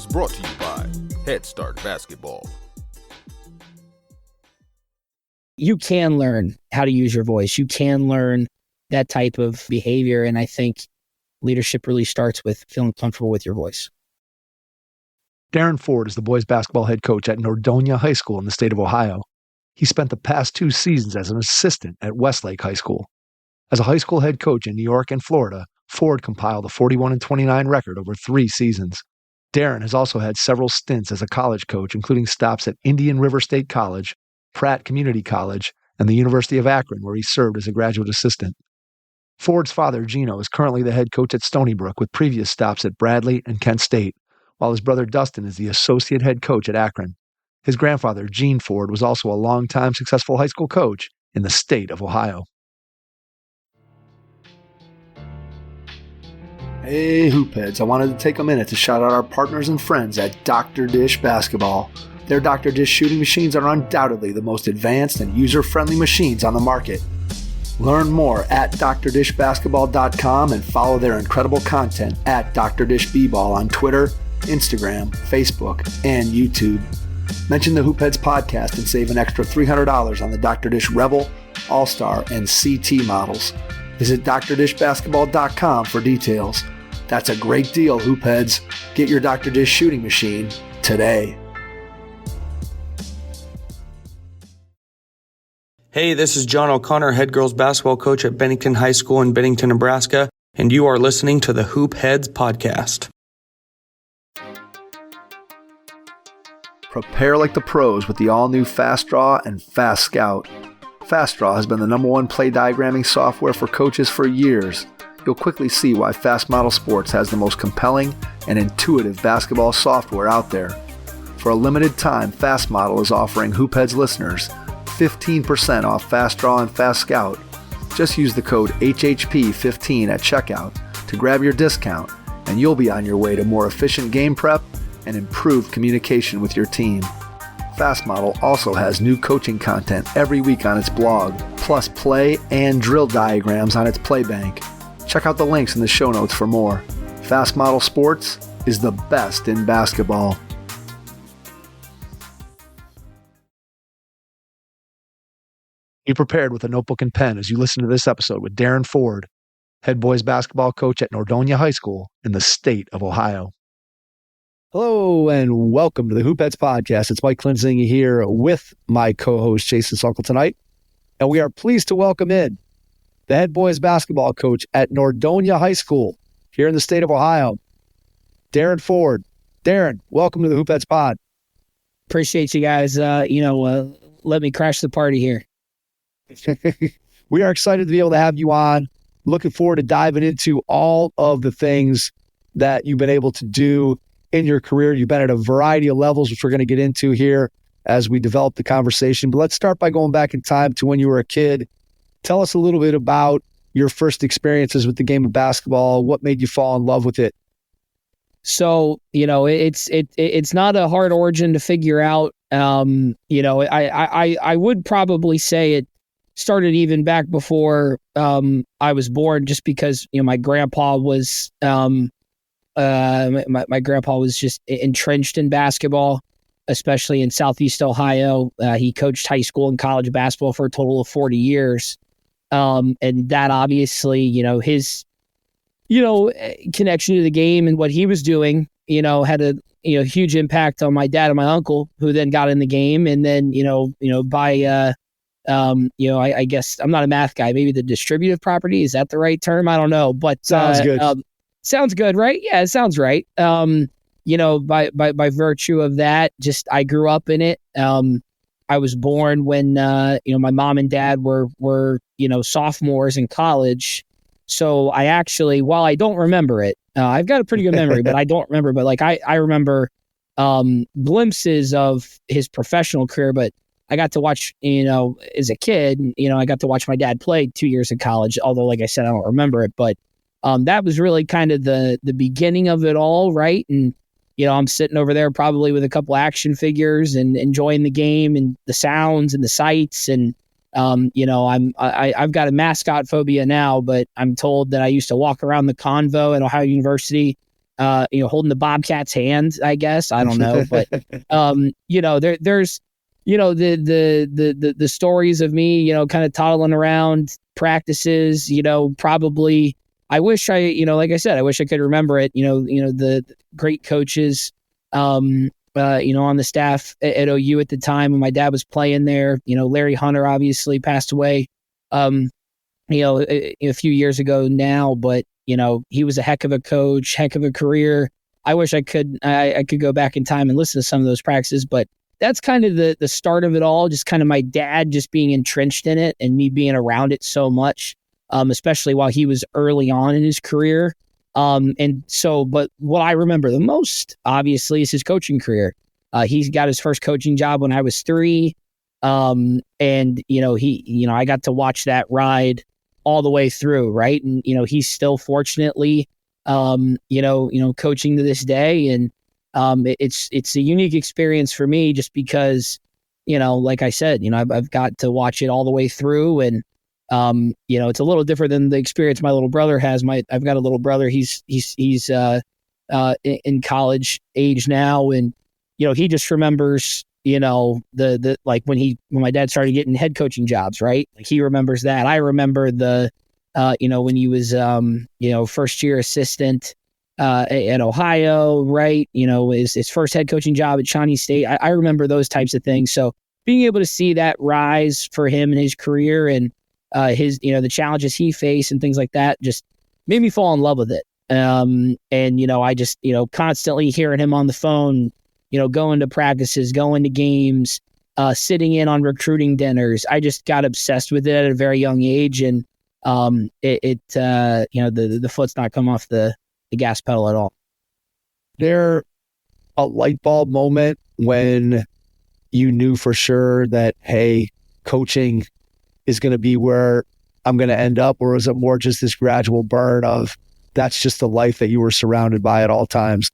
is brought to you by Head Start Basketball. You can learn how to use your voice. You can learn that type of behavior. And I think leadership really starts with feeling comfortable with your voice. Darin Ford is the boys basketball head coach at Nordonia High School in the state of Ohio. He spent the past 2 seasons as an assistant at Westlake High School. As a high school head coach in New York and Florida, Ford compiled a 41-29 record over 3 seasons. Darin has also had several stints as a college coach, including stops at Indian River State College, Pratt Community College, and the University of Akron, where he served as a graduate assistant. Ford's father, Geno, is currently the head coach at Stony Brook with previous stops at Bradley and Kent State, while his brother Dustin is the associate head coach at Akron. His grandfather, Geno Ford, was also a longtime successful high school coach in the state of Ohio. Hey, Hoopheads, I wanted to take a minute to shout out our partners and friends at Dr. Dish Basketball. Their Dr. Dish shooting machines are undoubtedly the most advanced and user-friendly machines on the market. Learn more at drdishbasketball.com and follow their incredible content at Dr. Dish B-Ball on Twitter, Instagram, Facebook, and YouTube. Mention the Hoopheads podcast and save an extra $300 on the Dr. Dish Rebel, All-Star, and CT models. Visit drdishbasketball.com for details. That's a great deal, Hoopheads. Get your Dr. Dish shooting machine today. Hey, this is John O'Connor, head girls basketball coach at Bennington High School in Bennington, Nebraska, and you are listening to the Hoop Heads podcast. Prepare like the pros with the all-new Fast Draw and Fast Scout. Fast Draw has been the #1 play diagramming software for coaches for years. You'll quickly see why Fast Model Sports has the most compelling and intuitive basketball software out there. For a limited time, Fast Model is offering Hoopheads listeners 15% off Fast Draw and Fast Scout. Just use the code HHP15 at checkout to grab your discount, and you'll be on your way to more efficient game prep and improved communication with your team. Fast Model also has new coaching content every week on its blog, plus play and drill diagrams on its Playbank. Check out the links in the show notes for more. Fast Model Sports is the best in basketball. Be prepared with a notebook and pen as you listen to this episode with Darin Ford, head boys basketball coach at Nordonia High School in the state of Ohio. Hello and welcome to the Hoopheads podcast. It's Mike Klinzinger here with my co-host Jason Sunkel tonight, and we are pleased to welcome in the head boys basketball coach at Nordonia High School here in the state of Ohio, Darin Ford. Darin, welcome to the Hoopheads pod. Appreciate you guys. Let me crash the party here. We are excited to be able to have you on. Looking forward to diving into all of the things that you've been able to do in your career. You've been at a variety of levels, which we're going to get into here as we develop the conversation. But let's start by going back in time to when you were a kid. Tell us a little bit about your first experiences with the game of basketball. What made you fall in love with it? So, it's not a hard origin to figure out. I would probably say it started even back before I was born, just because my grandpa was my grandpa was just entrenched in basketball, especially in Southeast Ohio. He coached high school and college basketball for a total of 40 years, and that obviously his connection to the game and what he was doing had a huge impact on my dad and my uncle, who then got in the game, and then I guess I'm not a math guy. Maybe the distributive property, is that the right term? I don't know, but sounds good. Sounds good, right? Yeah, it sounds right. By virtue of that, just I grew up in it. I was born when my mom and dad were sophomores in college. So I actually, while I don't remember it, I've got a pretty good memory, but I don't remember. But I remember glimpses of his professional career, but I got to watch, as a kid, I got to watch my dad play 2 years in college, although, like I said, I don't remember it. But that was really kind of the beginning of it all, right? And, I'm sitting over there probably with a couple action figures and enjoying the game and the sounds and the sights. And, I've got a mascot phobia now, but I'm told that I used to walk around the convo at Ohio University holding the Bobcats' hand, I guess. I don't know. But, there's, the stories of me, kind of toddling around practices, probably, I wish like I said, I wish I could remember it, the great coaches, on the staff at OU at the time when my dad was playing there. Larry Hunter obviously passed away, a few years ago now, but he was a heck of a coach, heck of a career. I wish I could go back in time and listen to some of those practices, but that's kind of the start of it all. Just kind of my dad just being entrenched in it and me being around it so much, especially while he was early on in his career. But what I remember the most, obviously, is his coaching career. He's got his first coaching job when I was 3. I got to watch that ride all the way through. Right. And, he's still fortunately, coaching to this day. And, it's a unique experience for me just because, like I said, I've got to watch it all the way through. And, it's a little different than the experience my little brother has. I've got a little brother. He's in college age now. And, he just remembers, the when my dad started getting head coaching jobs, right? Like he remembers that. I remember when he was, first year assistant, at Ohio, right? His first head coaching job at Shawnee State. I remember those types of things. So being able to see that rise for him in his career and his, the challenges he faced and things like that just made me fall in love with it. I just, constantly hearing him on the phone, going to practices, going to games, sitting in on recruiting dinners. I just got obsessed with it at a very young age. And the foot's not come off the gas pedal at all. There a light bulb moment when you knew for sure that, hey, coaching is going to be where I'm going to end up? Or is it more just this gradual burn of that's just the life that you were surrounded by at all times?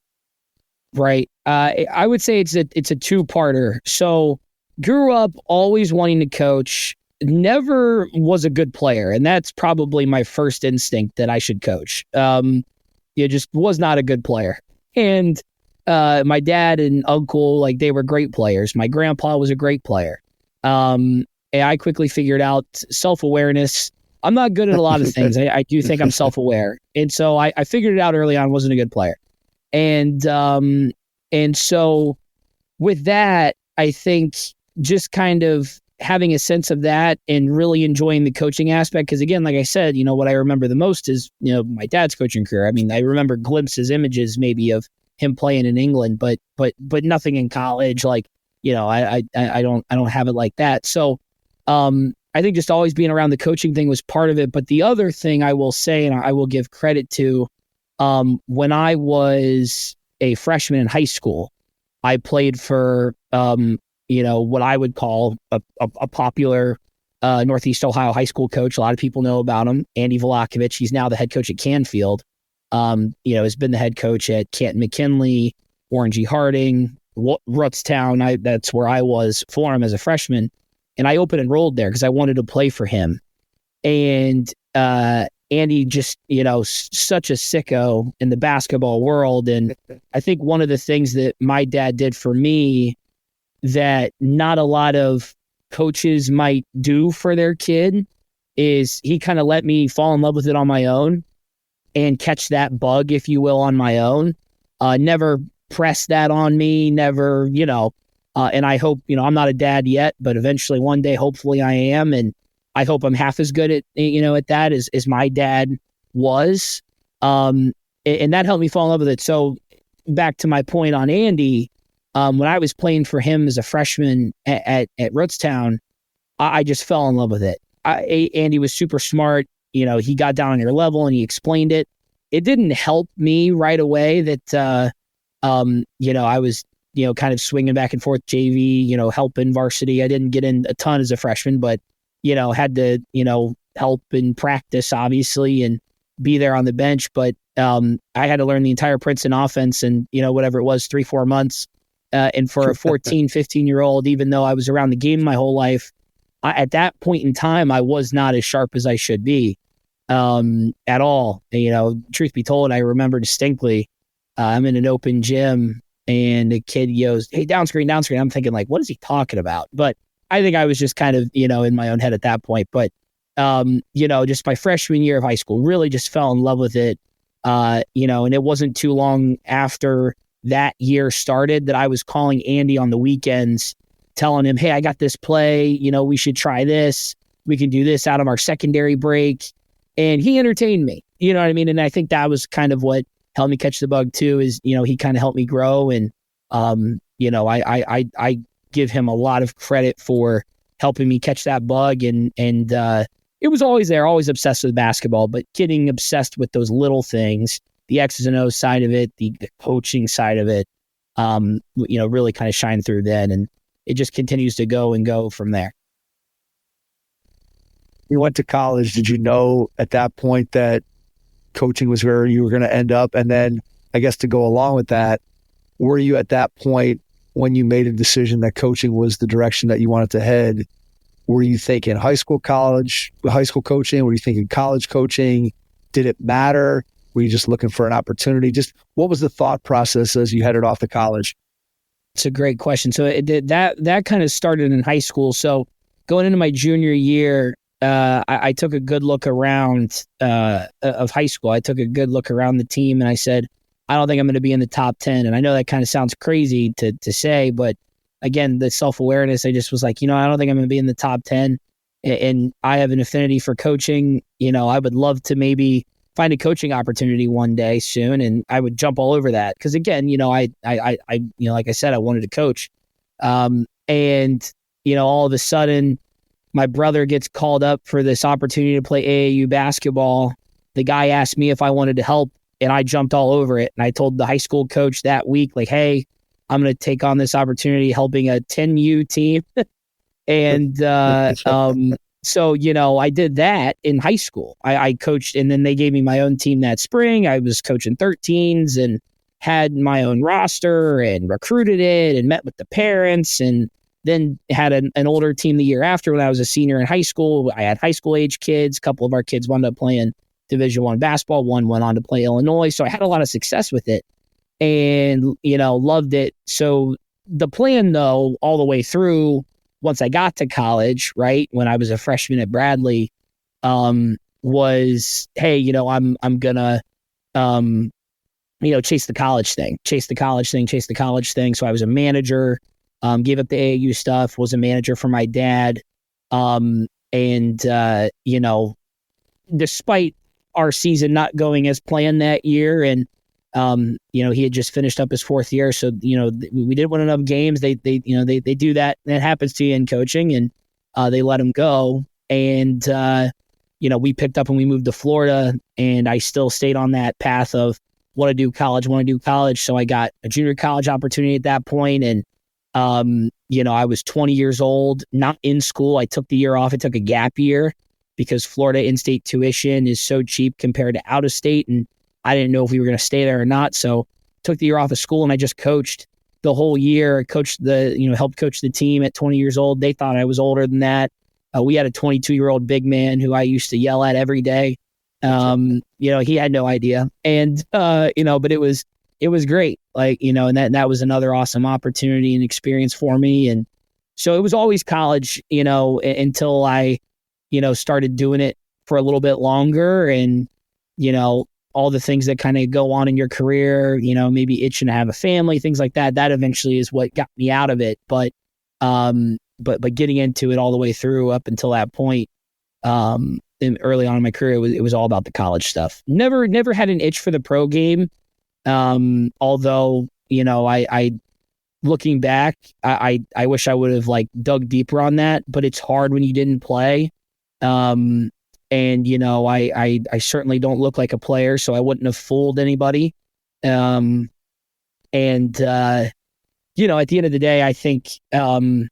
Right. I would say it's a 2-parter. So grew up always wanting to coach, never was a good player. And that's probably my first instinct that I should coach. Just was not a good player. And my dad and uncle, they were great players. My grandpa was a great player. And I quickly figured out self-awareness. I'm not good at a lot of things. I do think I'm self-aware. And so I figured it out early on, wasn't a good player. And so with that, I think just kind of having a sense of that and really enjoying the coaching aspect. Because again, like I said, what I remember the most is, my dad's coaching career. I mean, I remember glimpses, images maybe of him playing in England, but nothing in college. I don't have it like that. So, I think just always being around the coaching thing was part of it. But the other thing I will say, and I will give credit to, when I was a freshman in high school, I played for, what I would call a popular Northeast Ohio high school coach. A lot of people know about him, Andy Volakovich. He's now the head coach at Canfield. Has been the head coach at Canton McKinley, Warren G. Harding, Rutztown. That's where I was for him as a freshman. And I open enrolled there because I wanted to play for him. And Andy just, such a sicko in the basketball world. And I think one of the things that my dad did for me that not a lot of coaches might do for their kid is he kind of let me fall in love with it on my own and catch that bug, if you will, on my own. Never press that on me, never, and I hope, I'm not a dad yet, but eventually one day, hopefully I am. And I hope I'm half as good at, at that as my dad was. And that helped me fall in love with it. So back to my point on Andy, when I was playing for him as a freshman at Rutztown, I just fell in love with it. Andy was super smart. He got down on your level and he explained it. It didn't help me right away that, I was, kind of swinging back and forth JV, helping varsity. I didn't get in a ton as a freshman, but, had to, help in practice, obviously, and be there on the bench. But I had to learn the entire Princeton offense and, whatever it was, 3-4 months. And for a 14, 15-year-old, even though I was around the game my whole life, at that point in time, I was not as sharp as I should be at all. Truth be told, I remember distinctly I'm in an open gym and a kid yells, "Hey, down screen, down screen." I'm thinking like, what is he talking about? But I think I was just kind of, in my own head at that point. But, just my freshman year of high school, really just fell in love with it. And it wasn't too long after that year started that I was calling Andy on the weekends, telling him, "Hey, I got this play, we should try this. We can do this out of our secondary break." And he entertained me, you know what I mean? And I think that was kind of what helped me catch the bug too, is, he kind of helped me grow. And, I give him a lot of credit for helping me catch that bug. And it was always there, always obsessed with basketball, but getting obsessed with those little things, the X's and O's side of it, the coaching side of it, really kind of shined through then. And it just continues to go and go from there. You went to college. Did you know at that point that coaching was where you were going to end up? And then I guess to go along with that, were you at that point when you made a decision that coaching was the direction that you wanted to head? Were you thinking high school coaching? Were you thinking college coaching? Did it matter? Were you just looking for an opportunity? Just what was the thought process as you headed off to college? It's a great question. So that kind of started in high school. So going into my junior year, I took a good look around of high school. I took a good look around the team and I said, I don't think I'm going to be in the top 10. And I know that kind of sounds crazy to say, but again, the self-awareness, I just was like, I don't think I'm going to be in the top 10. And I have an affinity for coaching. I would love to maybe find a coaching opportunity one day soon. And I would jump all over that. Cause again, I like I said, I wanted to coach. And all of a sudden my brother gets called up for this opportunity to play AAU basketball. The guy asked me if I wanted to help and I jumped all over it. And I told the high school coach that week, like, "Hey, I'm going to take on this opportunity helping a 10U team." And so, I did that in high school. I coached, and then they gave me my own team that spring. I was coaching 13s and had my own roster and recruited it and met with the parents, and then had an older team the year after when I was a senior in high school. I had high school age kids. A couple of our kids wound up playing Division I basketball. One went on to play Illinois. So I had a lot of success with it and, loved it. So the plan, though, all the way through, once I got to college, right, when I was a freshman at Bradley, was, hey, I'm gonna, chase the college thing. So I was a manager, gave up the AAU stuff, was a manager for my dad. Despite our season not going as planned that year, and he had just finished up his fourth year, so we didn't win enough games. They do that. That happens to you in coaching, and they let him go. And we picked up and we moved to Florida, and I still stayed on that path of want to do college. So I got a junior college opportunity at that point, and I was 20 years old, not in school. I took the year off. I took a gap year because Florida in-state tuition is so cheap compared to out-of-state, and I didn't know if we were going to stay there or not. So took the year off of school, and I just coached the whole year. I coached helped coach the team at 20 years old. They thought I was older than that. We had a 22-year-old big man who I used to yell at every day. He had no idea. And, but it was great. And that was another awesome opportunity and experience for me. And so it was always college, until I, started doing it for a little bit longer, and, all the things that kind of go on in your career, maybe itching to have a family, things like that. That eventually is what got me out of it. But getting into it all the way through up until that point, early on in my career, it was all about the college stuff. Never had an itch for the pro game. Although, I looking back, I wish I would have dug deeper on that, but it's hard when you didn't play. I certainly don't look like a player, so I wouldn't have fooled anybody. At the end of the day, I think, the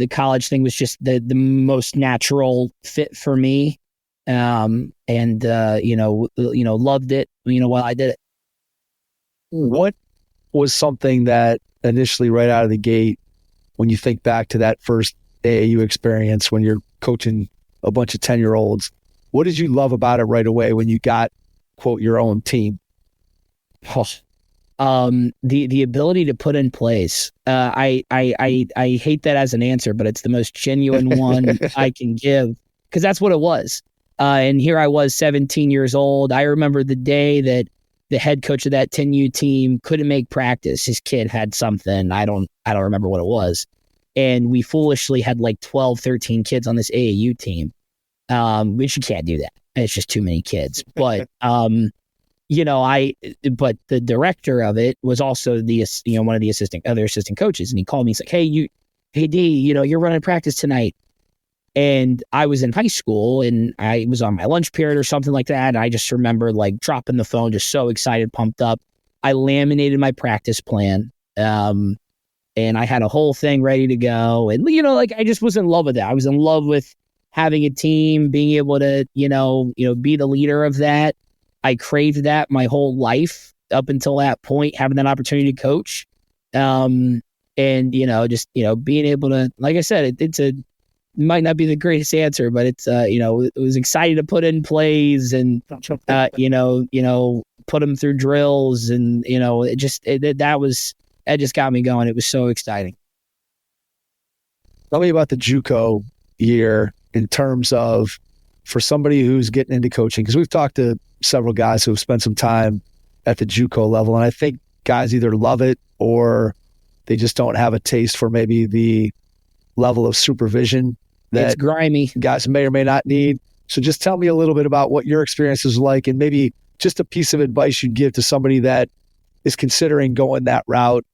college thing was just the most natural fit for me. Loved it, while I did it. What was something that initially right out of the gate, when you think back to that first AAU experience, when you're coaching a bunch of 10-year-olds, what did you love about it right away when you got, quote, your own team? The ability to put in plays. I hate that as an answer, but it's the most genuine one I can give, because that's what it was. And here I was, 17 years old. I remember the day that the head coach of that 10U team couldn't make practice. His kid had something. I don't remember what it was. And we foolishly had like 12, 13 kids on this AAU team. Which you can't do that. It's just too many kids. But but the director of it was also one of the other assistant coaches, and he called me. He's like, "Hey D, you're running practice tonight." And I was in high school, and I was on my lunch period or something like that. And I just remember like dropping the phone, just so excited, pumped up. I laminated my practice plan, and I had a whole thing ready to go. And I just was in love with that. I was in love with having a team, being able to be the leader of that. I craved that my whole life up until that point, having that opportunity to coach. And just being able to, like I said, it might not be the greatest answer, but it's it was exciting to put in plays and put them through drills, and that just got me going. It was so exciting. Tell me about the JUCO year in terms of, for somebody who's getting into coaching, because we've talked to several guys who have spent some time at the JUCO level, and I think guys either love it or they just don't have a taste for maybe the level of supervision that it's grimy. Guys may or may not need. So just tell me a little bit about what your experience is like, and maybe just a piece of advice you'd give to somebody that is considering going that route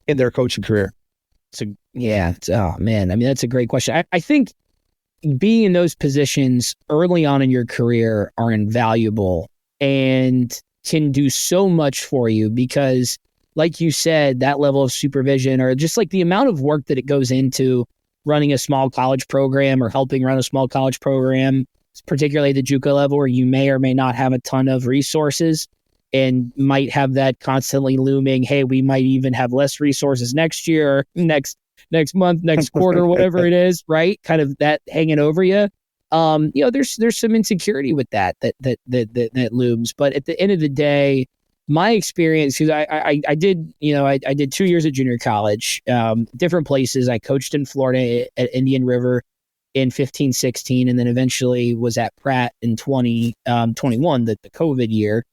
in their coaching career. Oh man, I mean, that's a great question. I think being in those positions early on in your career are invaluable and can do so much for you, because like you said, that level of supervision, or just like the amount of work that it goes into running a small college program or helping run a small college program, particularly at the JUCO level, where you may or may not have a ton of resources and might have that constantly looming, hey, we might even have less resources next year, next month, next quarter, whatever it is, right? Kind of that hanging over you. There's some insecurity with that looms. But at the end of the day, my experience, because I did 2 years at junior college, different places. I coached in Florida at Indian River in 15-16, and then eventually was at Pratt in 2021, the COVID year.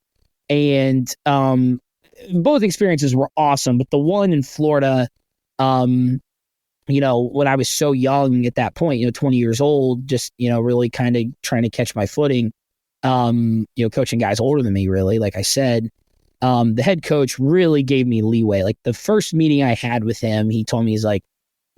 And both experiences were awesome, but the one in Florida, when I was so young at that point, 20 years old, just, really kind of trying to catch my footing, coaching guys older than me, really, like I said, the head coach really gave me leeway. Like the first meeting I had with him, he told me, he's like,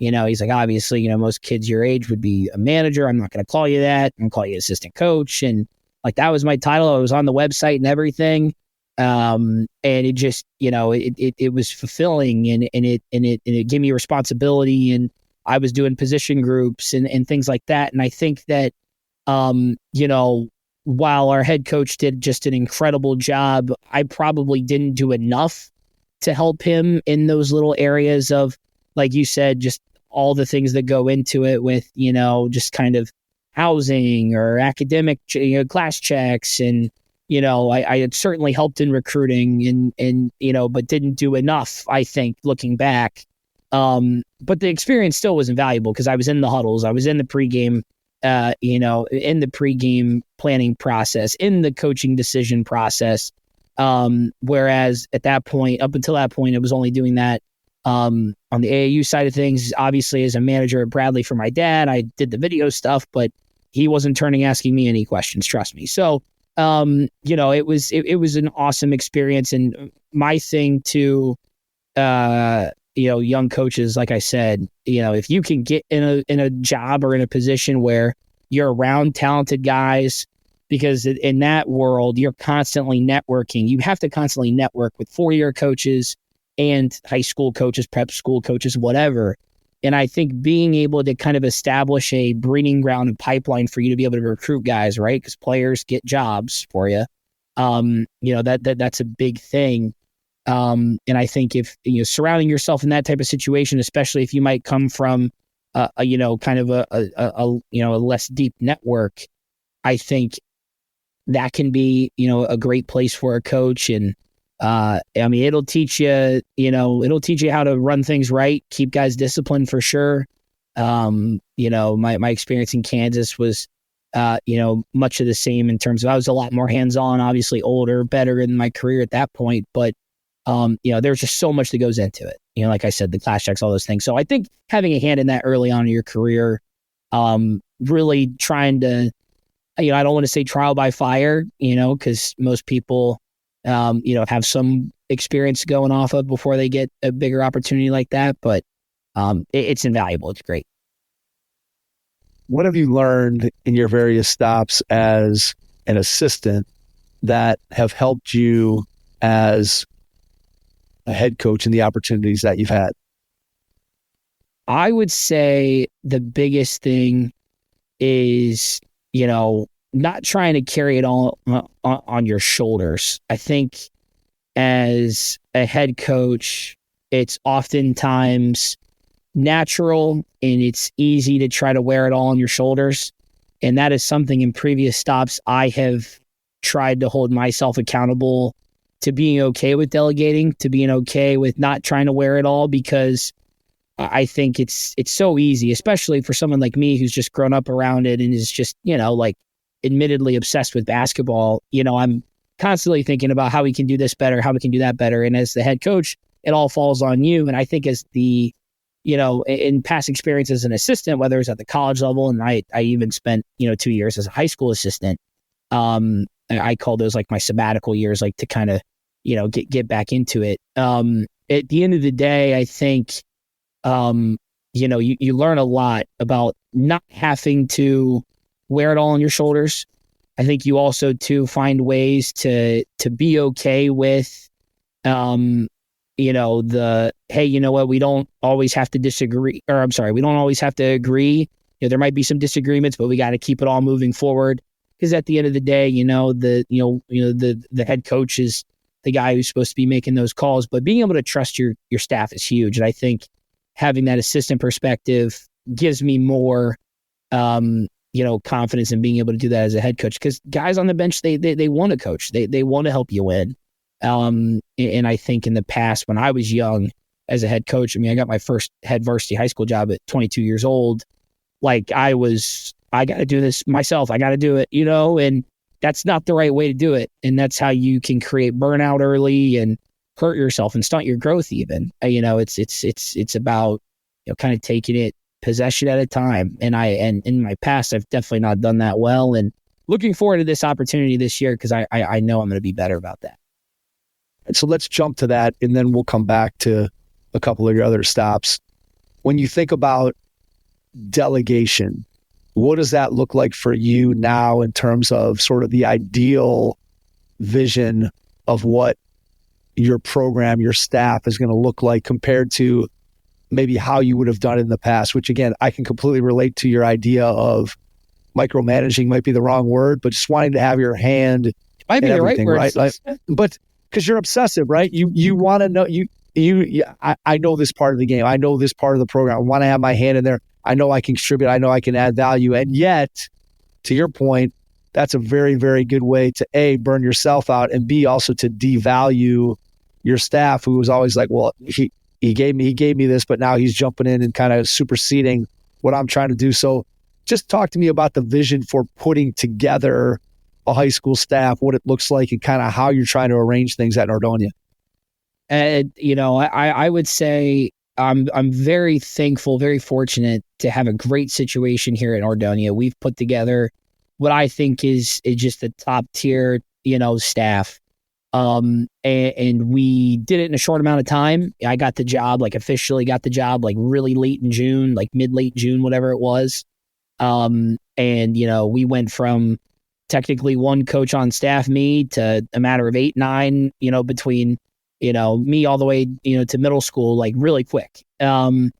obviously, most kids your age would be a manager. I'm not going to call you that. I'm going to call you assistant coach. And like, that was my title. I was on the website and everything. And it just, it was fulfilling, and it gave me responsibility, and I was doing position groups and things like that. And I think that, while our head coach did just an incredible job, I probably didn't do enough to help him in those little areas of, like you said, just all the things that go into it with, just kind of housing or academic, class checks. And, I had certainly helped in recruiting and but didn't do enough, I think, looking back. But the experience still was invaluable, because I was in the huddles. I was in the pregame, in the pregame planning process, in the coaching decision process. Whereas at that point, up until that point, I was only doing that on the AAU side of things. Obviously, as a manager at Bradley for my dad, I did the video stuff, but he wasn't asking me any questions, trust me. So, it was an awesome experience. And my thing to, young coaches, like I said, if you can get in a job or in a position where you're around talented guys, because in that world, you're constantly networking. You have to constantly network with 4-year coaches and high school coaches, prep school coaches, whatever. And I think being able to kind of establish a breeding ground and pipeline for you to be able to recruit guys, right? Because players get jobs for you. That's a big thing. And I think if surrounding yourself in that type of situation, especially if you might come from a less deep network, I think that can be a great place for a coach. And I mean, it'll teach you, it'll teach you how to run things right, keep guys disciplined for sure. My experience in Kansas was, much of the same in terms of I was a lot more hands-on, obviously older, better in my career at that point. But, there's just so much that goes into it. Like I said, the class checks, all those things. So I think having a hand in that early on in your career, really trying to, I don't want to say trial by fire, because most people, have some experience going off of before they get a bigger opportunity like that. But it's invaluable. It's great. What have you learned in your various stops as an assistant that have helped you as a head coach and the opportunities that you've had? I would say the biggest thing is, not trying to carry it all on your shoulders. I think as a head coach, it's oftentimes natural and it's easy to try to wear it all on your shoulders. And that is something in previous stops I have tried to hold myself accountable to being okay with delegating, to being okay with not trying to wear it all, because I think it's so easy, especially for someone like me who's just grown up around it and is just, admittedly obsessed with basketball. I'm constantly thinking about how we can do this better, how we can do that better. And as the head coach, it all falls on you. And I think as the, in past experience as an assistant, whether it's at the college level, and I even spent, 2 years as a high school assistant, I call those like my sabbatical years, like to kind of, get back into it. At the end of the day, I think, you learn a lot about not having to wear it all on your shoulders. I think you also to find ways to be okay with, hey, we don't always have to disagree, we don't always have to agree. There might be some disagreements, but we got to keep it all moving forward. Because at the end of the day, the head coach is the guy who's supposed to be making those calls. But being able to trust your staff is huge. And I think having that assistant perspective gives me more, confidence in being able to do that as a head coach. Because guys on the bench, they want to coach. They want to help you win. And I think in the past, when I was young as a head coach, I got my first head varsity high school job at 22 years old. Like I got to do this myself. I got to do it, and that's not the right way to do it. And that's how you can create burnout early and hurt yourself and stunt your growth even. It's about, kind of taking it possession at a time. And in my past, I've definitely not done that well, and looking forward to this opportunity this year, because I know I'm going to be better about that. And so let's jump to that, and then we'll come back to a couple of your other stops. When you think about delegation, what does that look like for you now in terms of sort of the ideal vision of what your program, your staff is going to look like compared to maybe how you would have done it in the past, which again, I can completely relate to your idea of micromanaging might be the wrong word, but just wanting to have your hand might be the right word. Right? But because you're obsessive, right? You want to know, I know this part of the game. I know this part of the program. I want to have my hand in there. I know I can contribute. I know I can add value. And yet, to your point, that's a very, very good way to A, burn yourself out, and B, also to devalue your staff, who was always like, well, he gave me this, but now he's jumping in and kind of superseding what I'm trying to do. So just talk to me about the vision for putting together a high school staff, what it looks like, and kind of how you're trying to arrange things at Nordonia. And, I would say I'm very thankful, very fortunate to have a great situation here at Nordonia. We've put together what I think is just a top tier, staff. And we did it in a short amount of time. I got the job, officially got the job, really late in June, mid-late June, whatever it was. And, we went from technically one coach on staff, me, to a matter of 8, 9, between, me all the way, to middle school, really quick. And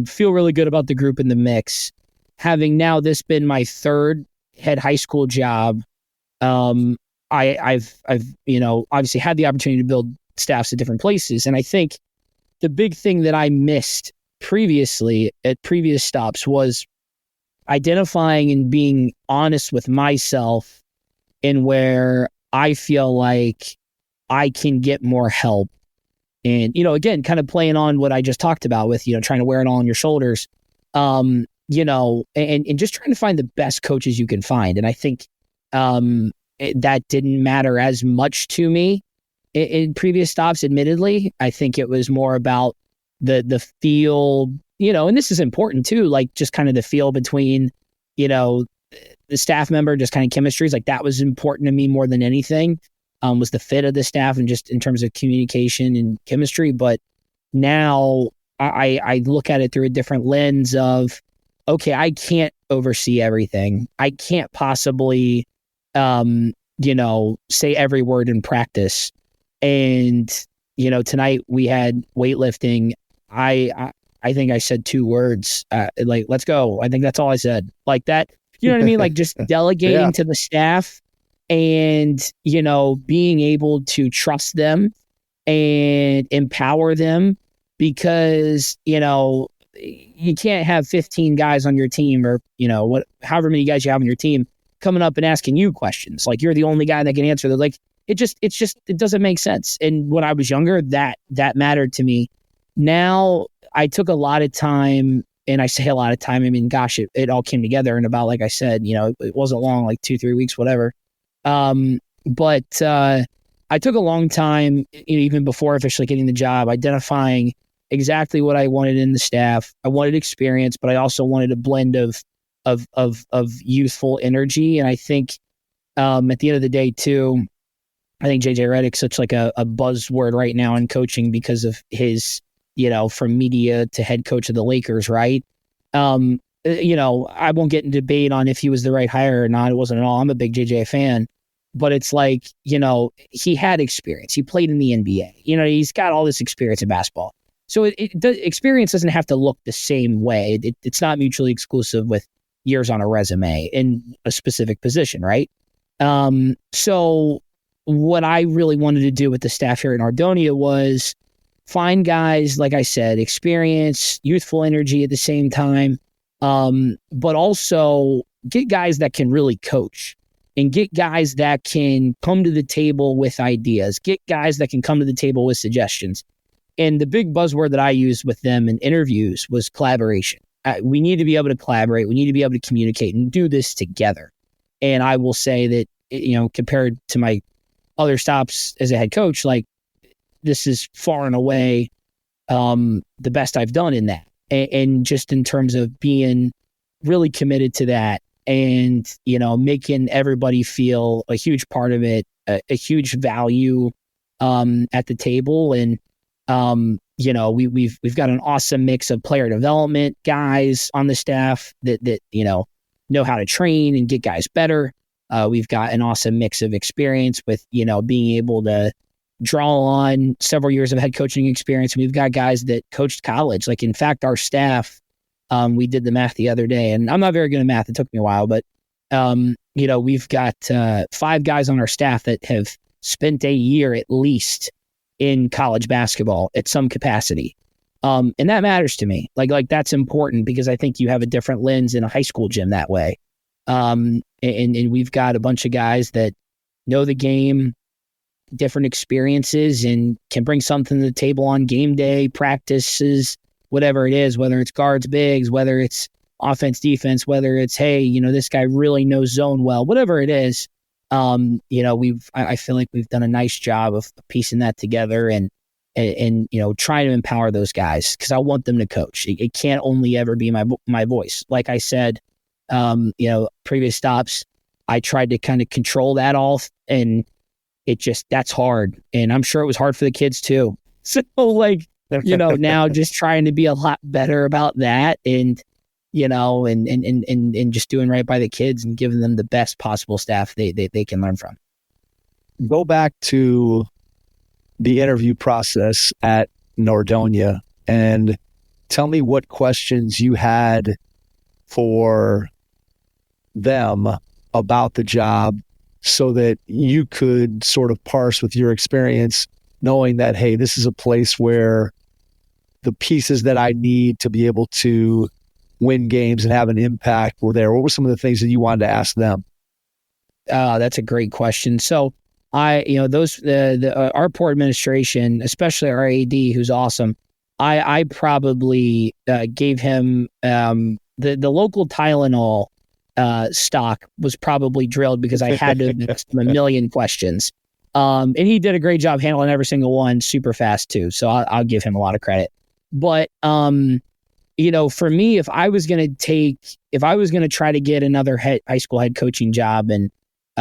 feel really good about the group in the mix. Having now this been my third head high school job, I've obviously had the opportunity to build staffs at different places. And I think the big thing that I missed previously at previous stops was identifying and being honest with myself in where I feel like I can get more help. And, again, kind of playing on what I just talked about with, trying to wear it all on your shoulders, and just trying to find the best coaches you can find. And I think that didn't matter as much to me in previous stops, admittedly. I think it was more about the feel, and this is important too, like just kind of the feel between, the staff member, just kind of chemistries, like that was important to me more than anything. Was the fit of the staff and just in terms of communication and chemistry. But now I look at it through a different lens of, okay, I can't oversee everything. I can't possibly, say every word in practice. And, tonight we had weightlifting. I think I said 2 words, like, let's go. I think that's all I said, like that. You know what I mean? Like just delegating to the staff. And, being able to trust them and empower them, because, you can't have 15 guys on your team or, however many guys you have on your team coming up and asking you questions. Like you're the only guy that can answer. They're like, it doesn't make sense. And when I was younger, that mattered to me. Now I took a lot of time, and I say a lot of time, I mean, gosh, it all came together in about, like I said, it wasn't long, like 2-3 weeks, whatever. But I took a long time, even before officially getting the job, identifying exactly what I wanted in the staff. I wanted experience, but I also wanted a blend of youthful energy. And I think at the end of the day, too, I think JJ Redick's such like a buzzword right now in coaching because of his, from media to head coach of the Lakers, right? I won't get in debate on if he was the right hire or not. It wasn't at all. I'm a big JJ fan. But it's like, he had experience. He played in the NBA. He's got all this experience in basketball. So experience doesn't have to look the same way. It's not mutually exclusive with years on a resume in a specific position, right? So what I really wanted to do with the staff here in Nordonia was find guys, like I said, experience, youthful energy at the same time, but also get guys that can really coach. And get guys that can come to the table with ideas. Get guys that can come to the table with suggestions. And the big buzzword that I used with them in interviews was collaboration. We need to be able to collaborate. We need to be able to communicate and do this together. And I will say that, compared to my other stops as a head coach, like this is far and away the best I've done in that. And just in terms of being really committed to that. And, making everybody feel a huge part of it, a huge value at the table. And, we've got an awesome mix of player development guys on the staff that know how to train and get guys better. We've got an awesome mix of experience with, being able to draw on several years of head coaching experience. We've got guys that coached college. Like, in fact, our staff, we did the math the other day, and I'm not very good at math. It took me a while, but, we've got 5 guys on our staff that have spent a year at least in college basketball at some capacity. And that matters to me. Like that's important because I think you have a different lens in a high school gym that way. And we've got a bunch of guys that know the game, different experiences, and can bring something to the table on game day, practices, whatever it is, whether it's guards, bigs, whether it's offense, defense, whether it's, hey, this guy really knows zone well, whatever it is. I feel like we've done a nice job of piecing that together and trying to empower those guys because I want them to coach. It can't only ever be my voice. Like I said, previous stops, I tried to kind of control that all, and that's hard. And I'm sure it was hard for the kids too. So now just trying to be a lot better about that and just doing right by the kids and giving them the best possible staff they can learn from. Go back to the interview process at Nordonia and tell me what questions you had for them about the job so that you could sort of parse with your experience, knowing that, hey, this is a place where the pieces that I need to be able to win games and have an impact were there. What were some of the things that you wanted to ask them? That's a great question. So our poor administration, especially our AD, who's awesome. I probably gave him the local Tylenol stock was probably drilled because I had to ask him a million questions. And he did a great job handling every single one super fast too. So I'll give him a lot of credit. But for me, if I was going to try to get another high school head coaching job, and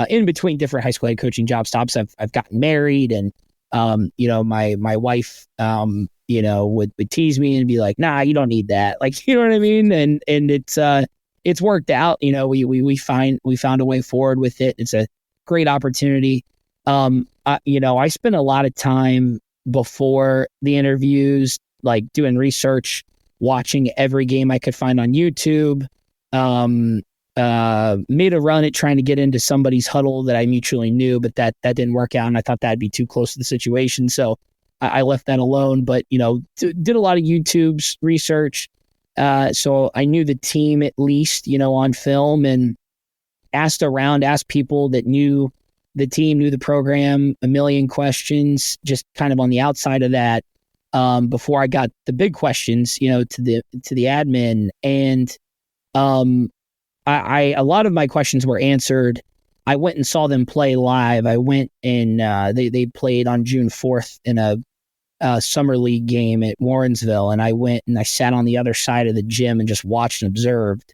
in between different high school head coaching job stops, I've gotten married, and my wife would tease me and be like, nah, you don't need that. Like, you know what I mean? And it's worked out. We found a way forward with it. It's a great opportunity. I spent a lot of time before the interviews, like doing research, watching every game I could find on YouTube, made a run at trying to get into somebody's huddle that I mutually knew, but that didn't work out. And I thought that'd be too close to the situation. So I left that alone, but, did a lot of YouTube's research. So I knew the team at least, on film, and asked people that knew the team, knew the program, a million questions, just kind of on the outside of that. Before I got the big questions, to the admin. And a lot of my questions were answered. I went and saw them play live. I went and they played on June 4th in a summer league game at Warrensville, and I went and I sat on the other side of the gym and just watched and observed.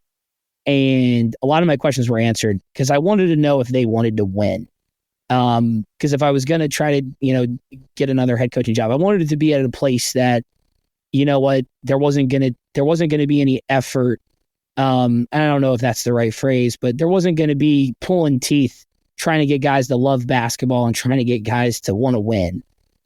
And a lot of my questions were answered because I wanted to know if they wanted to win. Because if I was going to try to, get another head coaching job, I wanted it to be at a place that, there wasn't going to be any effort. I don't know if that's the right phrase, but there wasn't going to be pulling teeth trying to get guys to love basketball and trying to get guys to want to win.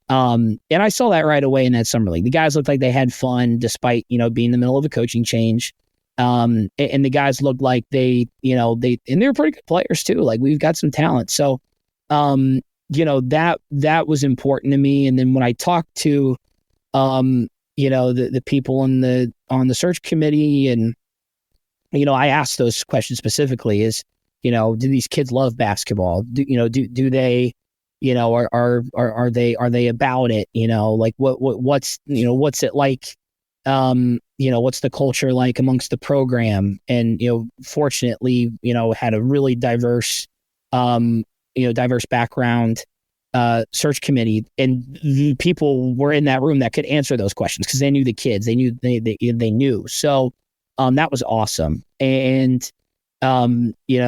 And I saw that right away in that summer league. The guys looked like they had fun despite, being in the middle of a coaching change. And the guys looked like they were pretty good players too. Like, we've got some talent. So, that was important to me. And then when I talked to, the people on the search committee, and, I asked those questions specifically is, do these kids love basketball? Do they, are they about it? Like what's it like? What's the culture like amongst the program? And, fortunately, had a really diverse background search committee, and people were in that room that could answer those questions because they knew the kids, they knew. So that was awesome. And I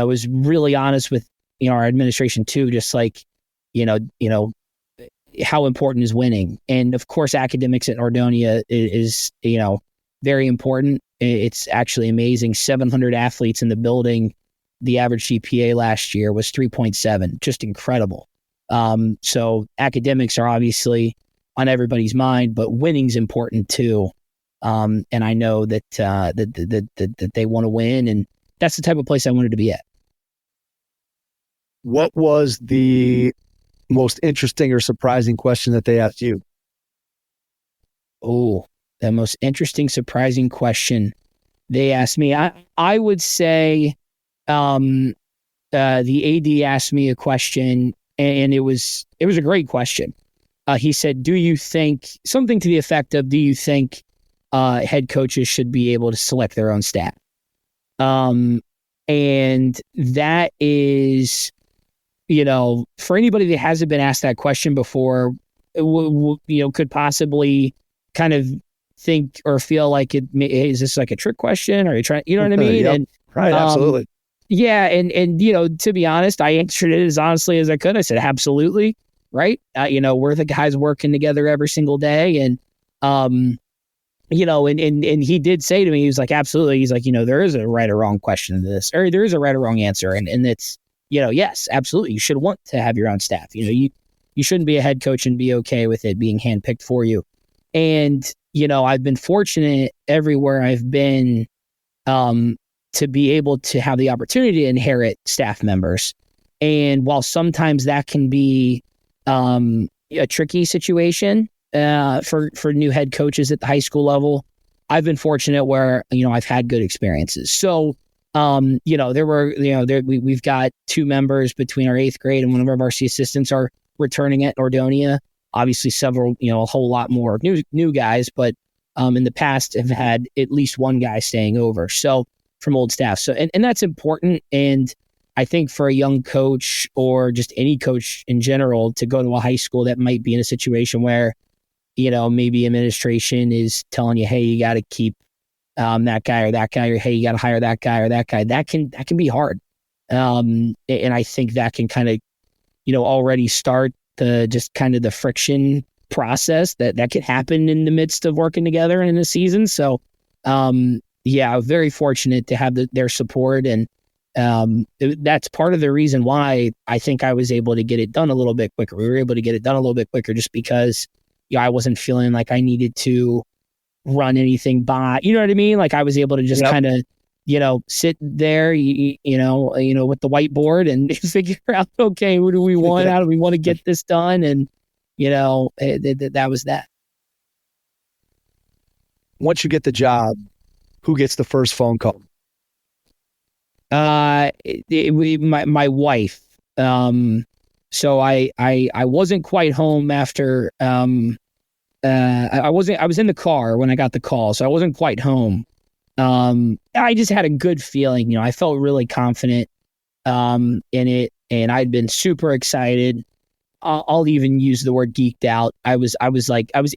was really honest with our administration too, just like how important is winning. And of course, academics at Nordonia is very important. It's actually amazing. 700 athletes in the building. The average GPA last year was 3.7, just incredible. So academics are obviously on everybody's mind, but winning's important too. And I know that they want to win, and that's the type of place I wanted to be at. What was the most interesting or surprising question that they asked you? Oh, the most interesting, surprising question they asked me. I would say the AD asked me a question, and it was a great question. He said, do you think, something to the effect of, do you think head coaches should be able to select their own staff? And that is, for anybody that hasn't been asked that question before, could possibly kind of think or feel like is this like a trick question? Or are you trying, you know what I mean? Yep. And right, absolutely. Yeah. And, to be honest, I answered it as honestly as I could. I said, absolutely. Right. We're the guys working together every single day. And, and he did say to me, he was like, absolutely. He's like, there is a right or wrong question to this, or there is a right or wrong answer. And it's, yes, absolutely. You should want to have your own staff. You shouldn't be a head coach and be okay with it being handpicked for you. And, I've been fortunate everywhere I've been, to be able to have the opportunity to inherit staff members. And while sometimes that can be, a tricky situation, for new head coaches at the high school level, I've been fortunate where, I've had good experiences. So, we've got 2 members between our 8th grade, and one of our varsity assistants are returning at Nordonia. Obviously several, a whole lot more new guys, but in the past have had at least one guy staying over. So from old staff. So, and that's important. And I think for a young coach or just any coach in general to go to a high school that might be in a situation where, maybe administration is telling you, hey, you got to keep that guy, or hey, you got to hire that guy or that guy. That can be hard. And I think that can kind of, already start the friction process that can happen in the midst of working together in a season. So, very fortunate to have their support. And that's part of the reason why I think I was able to get it done a little bit quicker. We were able to get it done a little bit quicker just because I wasn't feeling like I needed to run anything by, you know what I mean? Like I was able to just kind of, sit there, with the whiteboard and figure out, okay, what do we want? How do we want to get this done? And, that was that. Once you get the job, who gets the first phone call? My wife. So I wasn't quite home after, I was in the car when I got the call, so I wasn't quite home. I just had a good feeling, I felt really confident, in it, and I'd been super excited. I'll even use the word geeked out. I was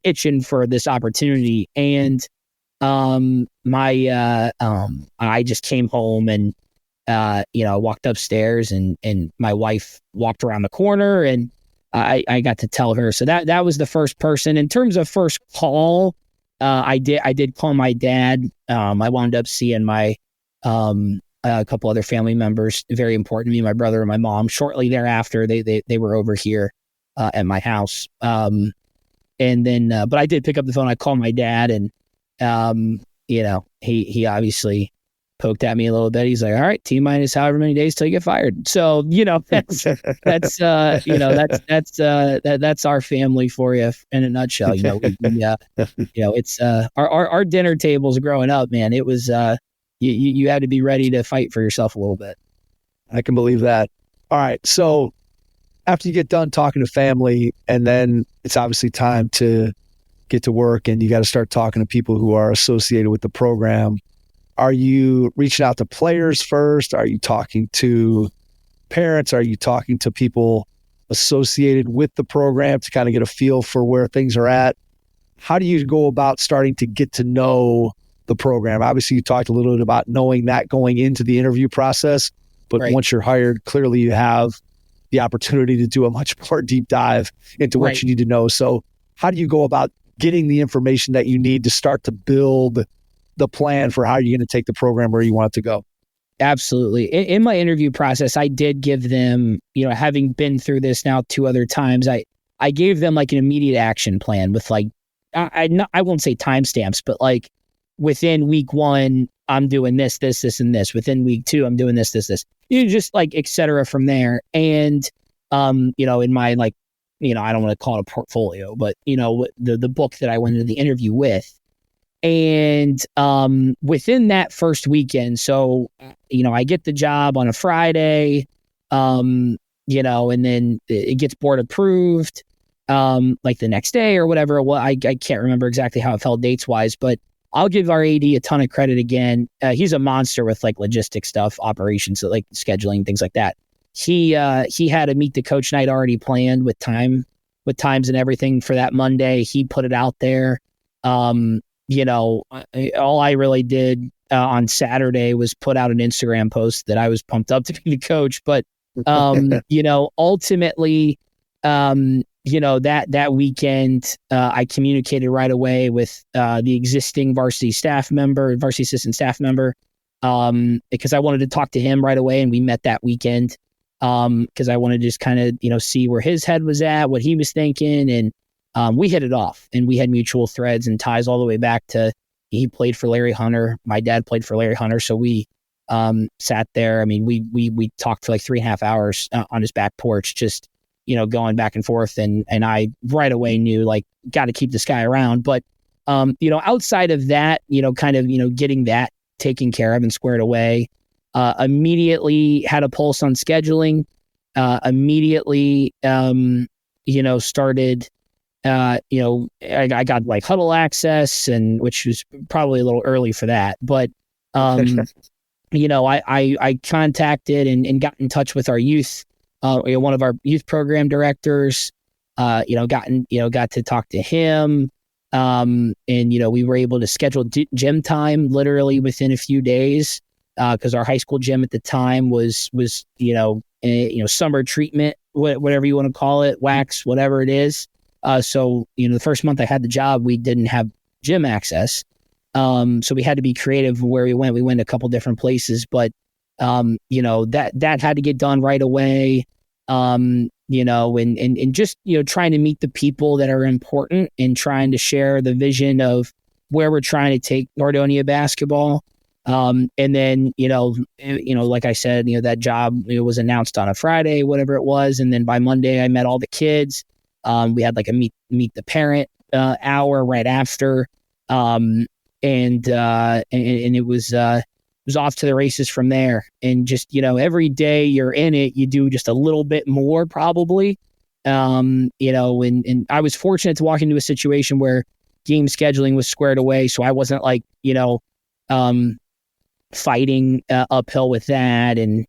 itching for this opportunity, and, I just came home and, walked upstairs and my wife walked around the corner and I got to tell her. So that was the first person. In terms of first call, I did call my dad. I wound up seeing my, a couple other family members, very important to me, my brother and my mom. Shortly thereafter, they were over here, at my house. And then, but I did pick up the phone. I called my dad and, he obviously poked at me a little bit. He's like, all right, T-minus however many days till you get fired. So, that's our family for you in a nutshell. It's, our dinner tables growing up, man, it was, you had to be ready to fight for yourself a little bit. I can believe that. All right. So after you get done talking to family, and then it's obviously time to get to work and you got to start talking to people who are associated with the program. Are you reaching out to players first? Are you talking to parents? Are you talking to people associated with the program to kind of get a feel for where things are at? How do you go about starting to get to know the program? Obviously, you talked a little bit about knowing that going into the interview process, but right. Once you're hired, clearly you have the opportunity to do a much more deep dive into what you need to know. So how do you go about getting the information that you need to start to build the plan for how you're going to take the program where you want it to go? Absolutely. In my interview process, I did give them, having been through this now 2 other times, I gave them like an immediate action plan with like, I won't say timestamps, but like within week 1, I'm doing this, and this. Within week 2, I'm doing this. Just like, et cetera from there. And, in my like, I don't want to call it a portfolio, but, the book that I went into the interview with. And within that first weekend, so, I get the job on a Friday, and then it gets board approved, like the next day or whatever. Well, I can't remember exactly how it fell dates wise, but I'll give our AD a ton of credit again. He's a monster with like logistics stuff, operations, so like scheduling, things like that. He had a meet the coach night already planned with times and everything for that Monday. He put it out there. All I really did on Saturday was put out an Instagram post that I was pumped up to be the coach. But, ultimately, that weekend, I communicated right away with the existing varsity assistant staff member, because I wanted to talk to him right away. And we met that weekend because I wanted to just kind of, see where his head was at, what he was thinking. And we hit it off, and we had mutual threads and ties all the way back to he played for Larry Hunter. My dad played for Larry Hunter. So we sat there. I mean, we talked for like 3.5 hours on his back porch, just, going back and forth. And I right away knew like, got to keep this guy around. But, outside of that, getting that taken care of and squared away, Immediately had a pulse on scheduling. Immediately, started. I got like huddle access, and which was probably a little early for that, but I contacted and got in touch with our youth, one of our youth program directors. Got to talk to him, and we were able to schedule gym time literally within a few days, because our high school gym at the time was summer treatment, whatever you want to call it, wax, whatever it is. So the first month I had the job, we didn't have gym access. So we had to be creative where we went. We went a couple different places, but, that had to get done right away. And just, trying to meet the people that are important and trying to share the vision of where we're trying to take Nordonia basketball. And then, like I said, that job was announced on a Friday, whatever it was. And then by Monday I met all the kids. We had like a meet the parent hour right after. And it was off to the races from there. And just, every day you're in it, you do just a little bit more probably. And I was fortunate to walk into a situation where game scheduling was squared away. So I wasn't like, fighting uphill with that. And,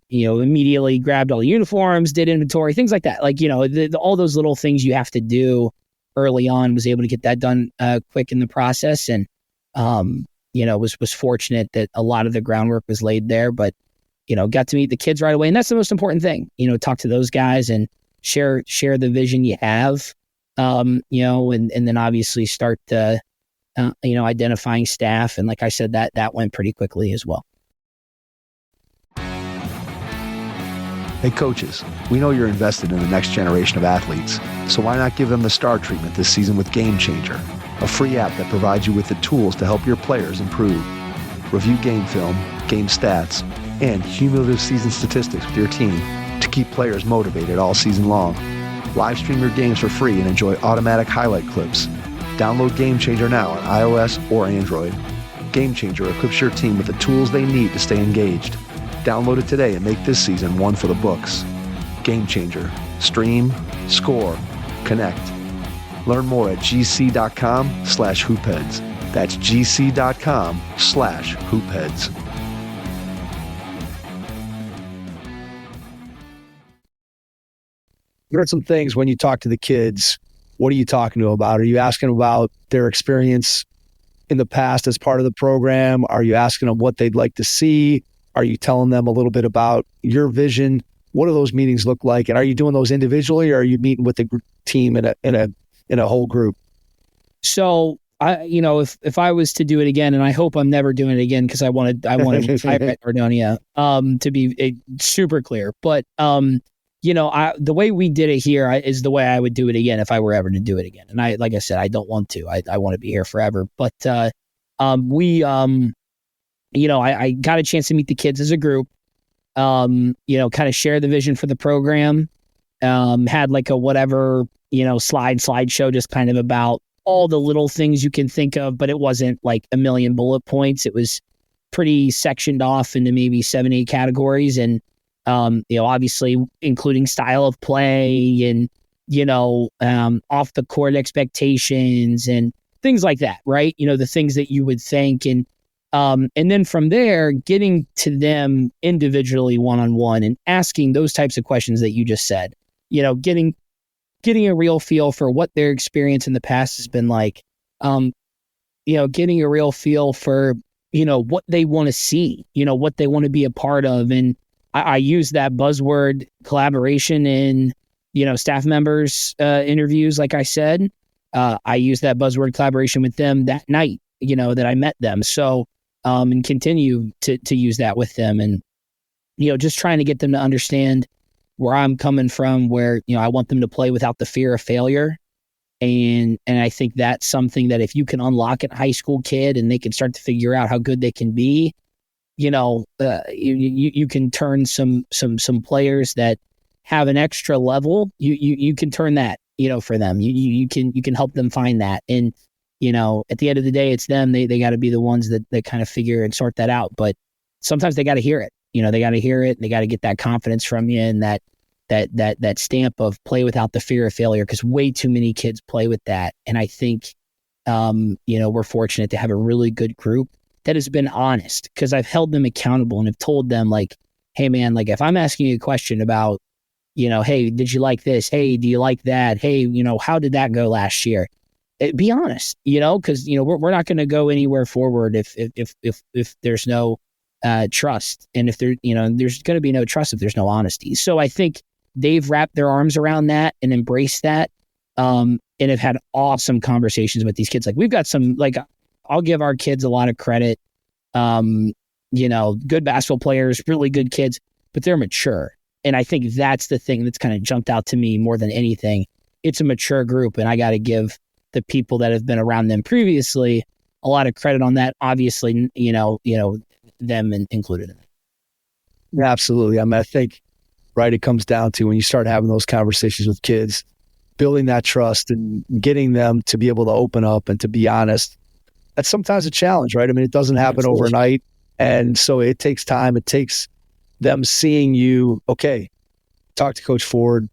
immediately grabbed all the uniforms, did inventory, things like that. Like, all those little things you have to do early on, was able to get that done quick in the process. And, was fortunate that a lot of the groundwork was laid there, but, got to meet the kids right away. And that's the most important thing, talk to those guys and share the vision you have, and then obviously start, identifying staff. And like I said, that went pretty quickly as well. Hey coaches, we know you're invested in the next generation of athletes, so why not give them the star treatment this season with Game Changer, a free app that provides you with the tools to help your players improve. Review game film, game stats, and cumulative season statistics with your team to keep players motivated all season long. Live stream your games for free and enjoy automatic highlight clips. Download Game Changer now on iOS or Android. Game Changer equips your team with the tools they need to stay engaged. Download it today and make this season one for the books. Game Changer. Stream, score, connect. Learn more at gc.com/hoopheads. That's gc.com/hoopheads. What are some things when you talk to the kids? What are you talking to them about? Are you asking about their experience in the past as part of the program? Are you asking them what they'd like to see? Are you telling them a little bit about your vision? What do those meetings look like? And are you doing those individually, or are you meeting with the team in a whole group? So if I was to do it again, and I hope I'm never doing it again, because I want to retire at Nordonia, to be super clear. But the way we did it here is the way I would do it again if I were ever to do it again. And like I said, I don't want to. I want to be here forever. But I got a chance to meet the kids as a group, kind of share the vision for the program, had like a whatever, slideshow just kind of about all the little things you can think of, but it wasn't like a million bullet points. It was pretty sectioned off into maybe 7-8 categories. And, obviously including style of play and, off the court expectations and things like that, right? The things that you would think. And then from there, getting to them individually one-on-one and asking those types of questions that you just said, getting a real feel for what their experience in the past has been like, getting a real feel for, what they want to see, what they want to be a part of. And I use that buzzword collaboration in, staff members, interviews. Like I said, I use that buzzword collaboration with them that night, that I met them. So, and continue to use that with them, and, just trying to get them to understand where I'm coming from, where, I want them to play without the fear of failure. And I think that's something that if you can unlock a high school kid and they can start to figure out how good they can be, you can turn some players that have an extra level, you can turn that, for them. You can help them find that. And, at the end of the day, it's them. They got to be the ones that kind of figure and sort that out. But, sometimes they got to hear it. They got to hear it, and they got to get that confidence from you, and that stamp of play without the fear of failure, because way too many kids play with that. And I think, we're fortunate to have a really good group that has been honest, because I've held them accountable and have told them, like, hey man, like if I'm asking you a question about, hey, did you like this? Hey, do you like that? Hey, how did that go last year? Be honest, because, we're not going to go anywhere forward if there's no trust. And if there's going to be no trust if there's no honesty. So I think they've wrapped their arms around that and embraced that. And have had awesome conversations with these kids. Like we've got some, like, I'll give our kids a lot of credit. Good basketball players, really good kids, but they're mature. And I think that's the thing that's kind of jumped out to me more than anything. It's a mature group, and I got to give the people that have been around them previously a lot of credit on that. Obviously, them included in it. Yeah, absolutely. I mean, I think, right, it comes down to when you start having those conversations with kids, building that trust and getting them to be able to open up and to be honest. That's sometimes a challenge, right? I mean, it doesn't happen overnight. And so it takes time. It takes them seeing you, okay, talk to Coach Ford.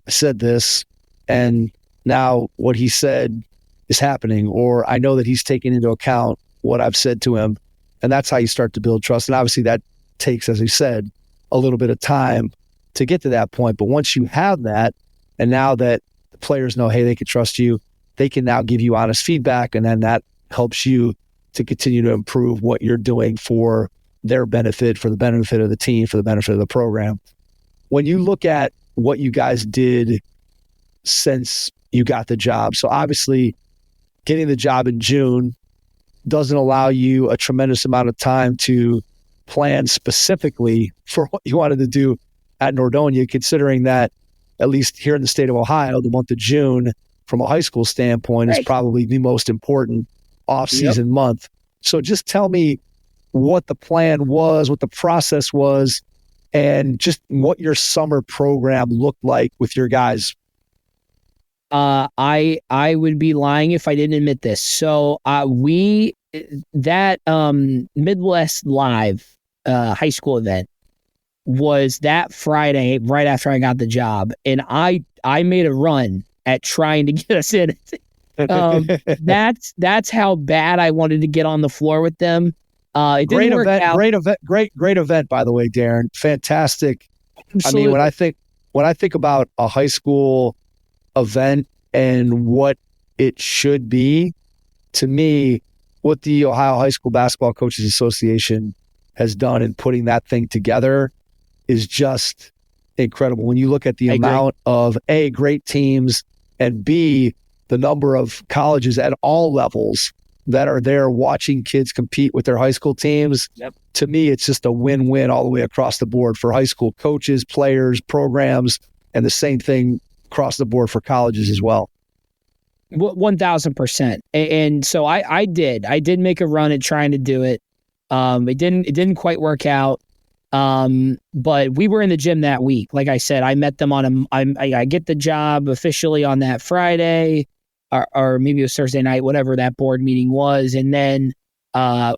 I said this, and now what he said is happening, or I know that he's taking into account what I've said to him. And that's how you start to build trust. And obviously that takes, as he said, a little bit of time to get to that point. But once you have that, and now that the players know, hey, they can trust you, they can now give you honest feedback. And then that helps you to continue to improve what you're doing for their benefit, for the benefit of the team, for the benefit of the program. When you look at what you guys did since you got the job, so obviously getting the job in June doesn't allow you a tremendous amount of time to plan specifically for what you wanted to do at Nordonia, considering that, at least here in the state of Ohio, the month of June, from a high school standpoint, is probably the most important off-season month. So just tell me what the plan was, what the process was, and just what your summer program looked like with your guys. I would be lying if I didn't admit this. So Midwest Live high school event was that Friday right after I got the job, and I made a run at trying to get us in. That's how bad I wanted to get on the floor with them. It didn't work out. Great event, by the way, Darin. Fantastic. Absolutely. I mean, when I think about a high school event and what it should be, to me, what the Ohio High School Basketball Coaches Association has done in putting that thing together is just incredible. When you look at the amount of A, great teams, and B, the number of colleges at all levels that are there watching kids compete with their high school teams. Yep. To me, it's just a win-win all the way across the board for high school coaches, players, programs, and the same thing across the board for colleges as well. 1,000%. And so I did make a run at trying to do it. It didn't quite work out. But we were in the gym that week. Like I said, I met them I get the job officially on that Friday, or maybe it was Thursday night, whatever that board meeting was. And then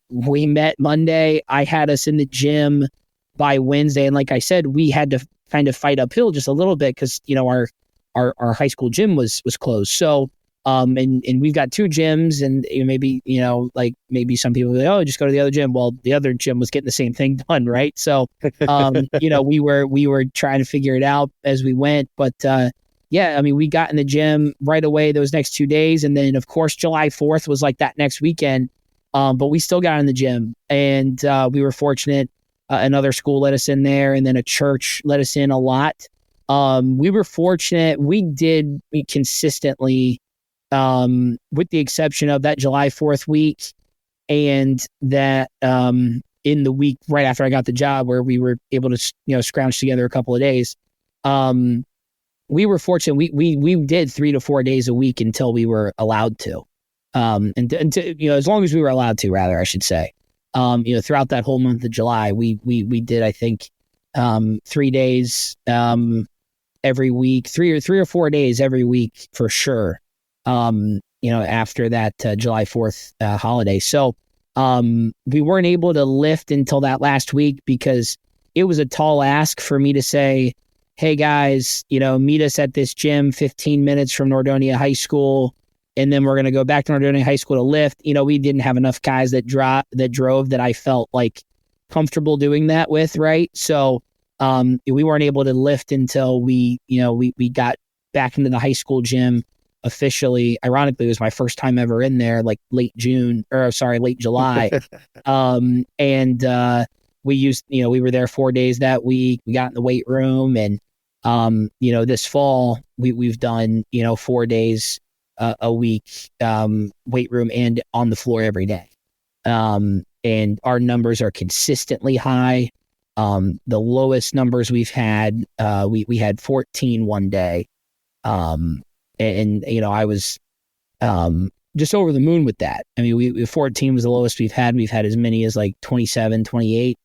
we met Monday. I had us in the gym by Wednesday. And like I said, we had to kind of fight uphill just a little bit because, our high school gym was closed. So, and we've got two gyms, and maybe, maybe some people say, oh, just go to the other gym. Well, the other gym was getting the same thing done. Right. So, we were trying to figure it out as we went, but, we got in the gym right away those next 2 days. And then of course, July 4th was like that next weekend. But we still got in the gym, and, we were fortunate. Another school let us in there, and then a church let us in a lot. We were fortunate. We consistently, with the exception of that July 4th week and that in the week right after I got the job where we were able to scrounge together a couple of days, we were fortunate. We did 3 to 4 days a week until we were allowed to, and as long as we were allowed to, rather, I should say. Throughout that whole month of July, we did, I think, 3 days every week, three or 4 days every week for sure. After that July 4th holiday. So We weren't able to lift until that last week because it was a tall ask for me to say, hey guys, meet us at this gym 15 minutes from Nordonia High School. And then we're going to go back to Nordonia High School to lift. We didn't have enough guys that drove that I felt like comfortable doing that with. Right. So, we weren't able to lift until we got back into the high school gym officially. Ironically, it was my first time ever in there, like late July. We were there 4 days that week. We got in the weight room, and this fall we've done 4 days a week, weight room and on the floor every day. And our numbers are consistently high. The lowest numbers we've had, we had 14 one day. I was just over the moon with that. I mean, we 14 was the lowest we've had. We've had as many as like 27, 28.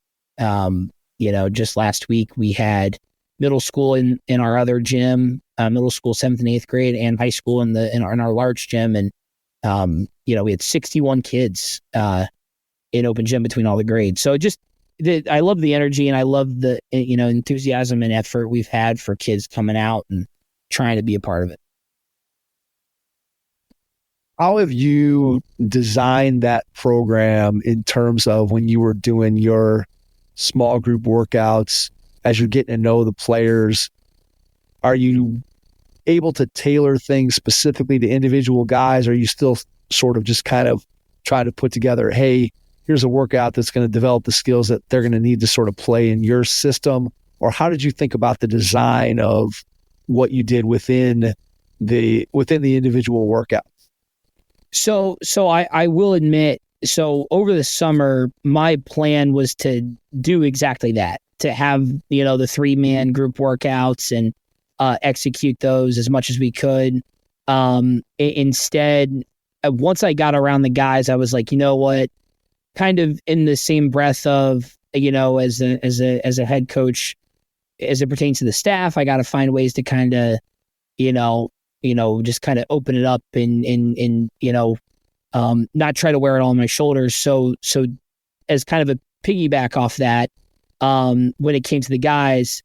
Just last week we had middle school in our other gym, middle school 7th and 8th grade, and high school in our large gym. And, we had 61 kids in open gym between all the grades. So I love the energy, and I love the, enthusiasm and effort we've had for kids coming out and trying to be a part of it. How have you designed that program in terms of when you were doing your small group workouts, as you're getting to know the players? Are you able to tailor things specifically to individual guys? Or are you still sort of just kind of trying to put together, hey, here's a workout that's going to develop the skills that they're going to need to sort of play in your system? Or how did you think about the design of what you did within the individual workout? So I will admit, so over the summer, my plan was to do exactly that, to have, the 3-man group workouts and execute those as much as we could. Instead, once I got around the guys, I was like, you know what, kind of in the same breath of, as a head coach, as it pertains to the staff, I got to find ways to kind of, just kind of open it up and not try to wear it all on my shoulders. So as kind of a piggyback off that, when it came to the guys,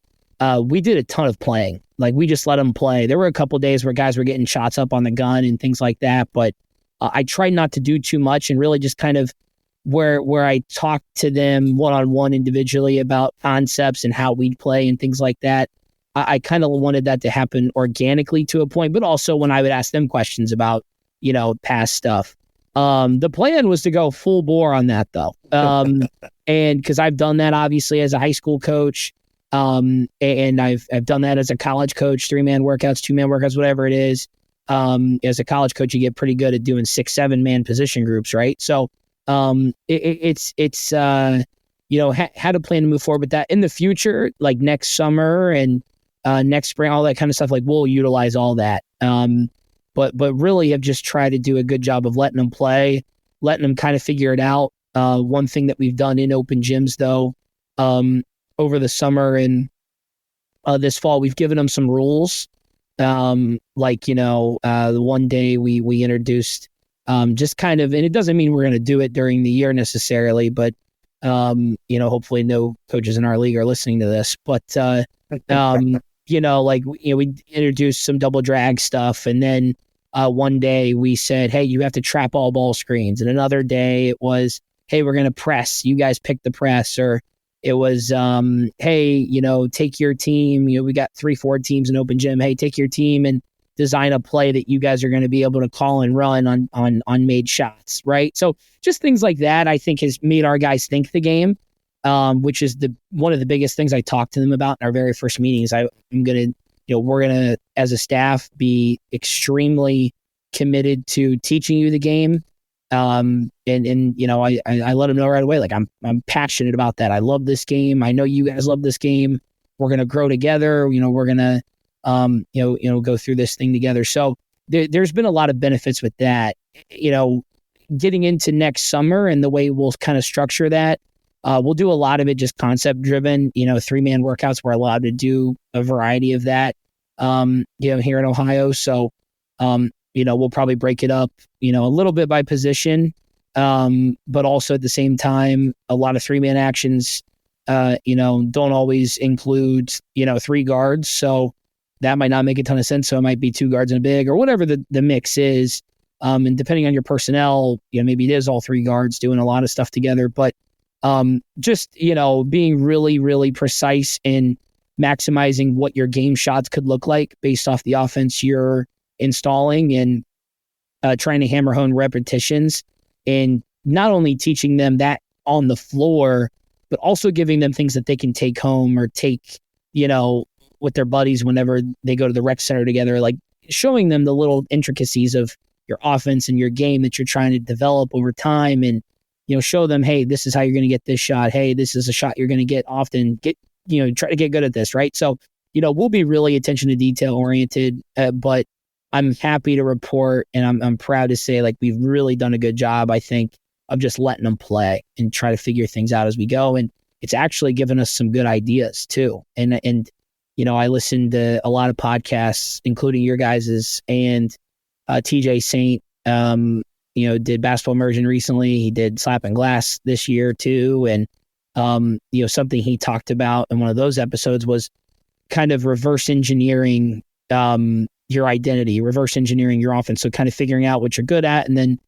we did a ton of playing. Like, we just let them play. There were a couple days where guys were getting shots up on the gun and things like that, but I tried not to do too much, and really just kind of where I talked to them one-on-one individually about concepts and how we'd play and things like that. I kind of wanted that to happen organically to a point, but also when I would ask them questions about, past stuff. The plan was to go full bore on that though. And cause I've done that obviously as a high school coach. And I've done that as a college coach, 3-man workouts, 2-man workouts, whatever it is. As a college coach, you get pretty good at doing 6, 7-man position groups. Right. So, it's how to plan to move forward with that in the future, like next summer and, next spring, all that kind of stuff. Like, we'll utilize all that. But really have just tried to do a good job of letting them play, letting them kind of figure it out. One thing that we've done in open gyms though, over the summer and, this fall, we've given them some rules. The one day we introduced, just kind of, and it doesn't mean we're going to do it during the year necessarily, but, hopefully no coaches in our league are listening to this, but, we introduced some double drag stuff. And then one day we said, hey, you have to trap all ball screens. And another day it was, hey, we're going to press. You guys pick the press. Or it was, hey, take your team. We got 3-4 teams in open gym. Hey, take your team and design a play that you guys are going to be able to call and run on made shots. Right. So just things like that, I think, has made our guys think the game. Which is one of the biggest things I talked to them about in our very first meetings. We're going to, as a staff, be extremely committed to teaching you the game. I let them know right away, like, I'm passionate about that. I love this game. I know you guys love this game. We're going to grow together. We're going to, go through this thing together. So there's been a lot of benefits with that, getting into next summer and the way we'll kind of structure that. We'll do a lot of it just concept driven, 3-man workouts. We're allowed to do a variety of that, here in Ohio. So, we'll probably break it up, a little bit by position. But also at the same time, a lot of 3-man actions, don't always include, 3 guards. So that might not make a ton of sense. So it might be 2 guards and a big or whatever the mix is. And depending on your personnel, maybe it is all 3 guards doing a lot of stuff together. But just, being really, really precise in maximizing what your game shots could look like based off the offense you're installing, and trying to hammer home repetitions, and not only teaching them that on the floor, but also giving them things that they can take home or take, with their buddies whenever they go to the rec center together, like showing them the little intricacies of your offense and your game that you're trying to develop over time, and, show them, hey, this is how you're going to get this shot. Hey, this is a shot you're going to get often. Try to get good at this, right? So, we'll be really attention to detail oriented, but I'm happy to report, and I'm proud to say, like, we've really done a good job, I think, of just letting them play and try to figure things out as we go. And it's actually given us some good ideas too. And I listened to a lot of podcasts, including your guys's, and TJ Saint, did Basketball Immersion recently. He did Slap and Glass this year too. And, something he talked about in one of those episodes was kind of reverse engineering your identity, reverse engineering your offense. So kind of figuring out what you're good at, and then,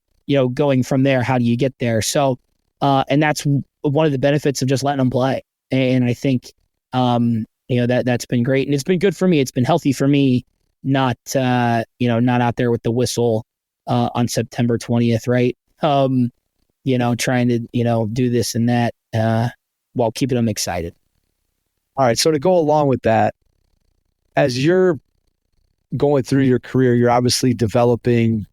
going from there, how do you get there? So, and that's one of the benefits of just letting them play. And I think, that's been great, and it's been good for me. It's been healthy for me, not out there with the whistle on September 20th, right? Trying to, do this and that while keeping them excited. All right. So to go along with that, as you're going through your career, you're obviously developing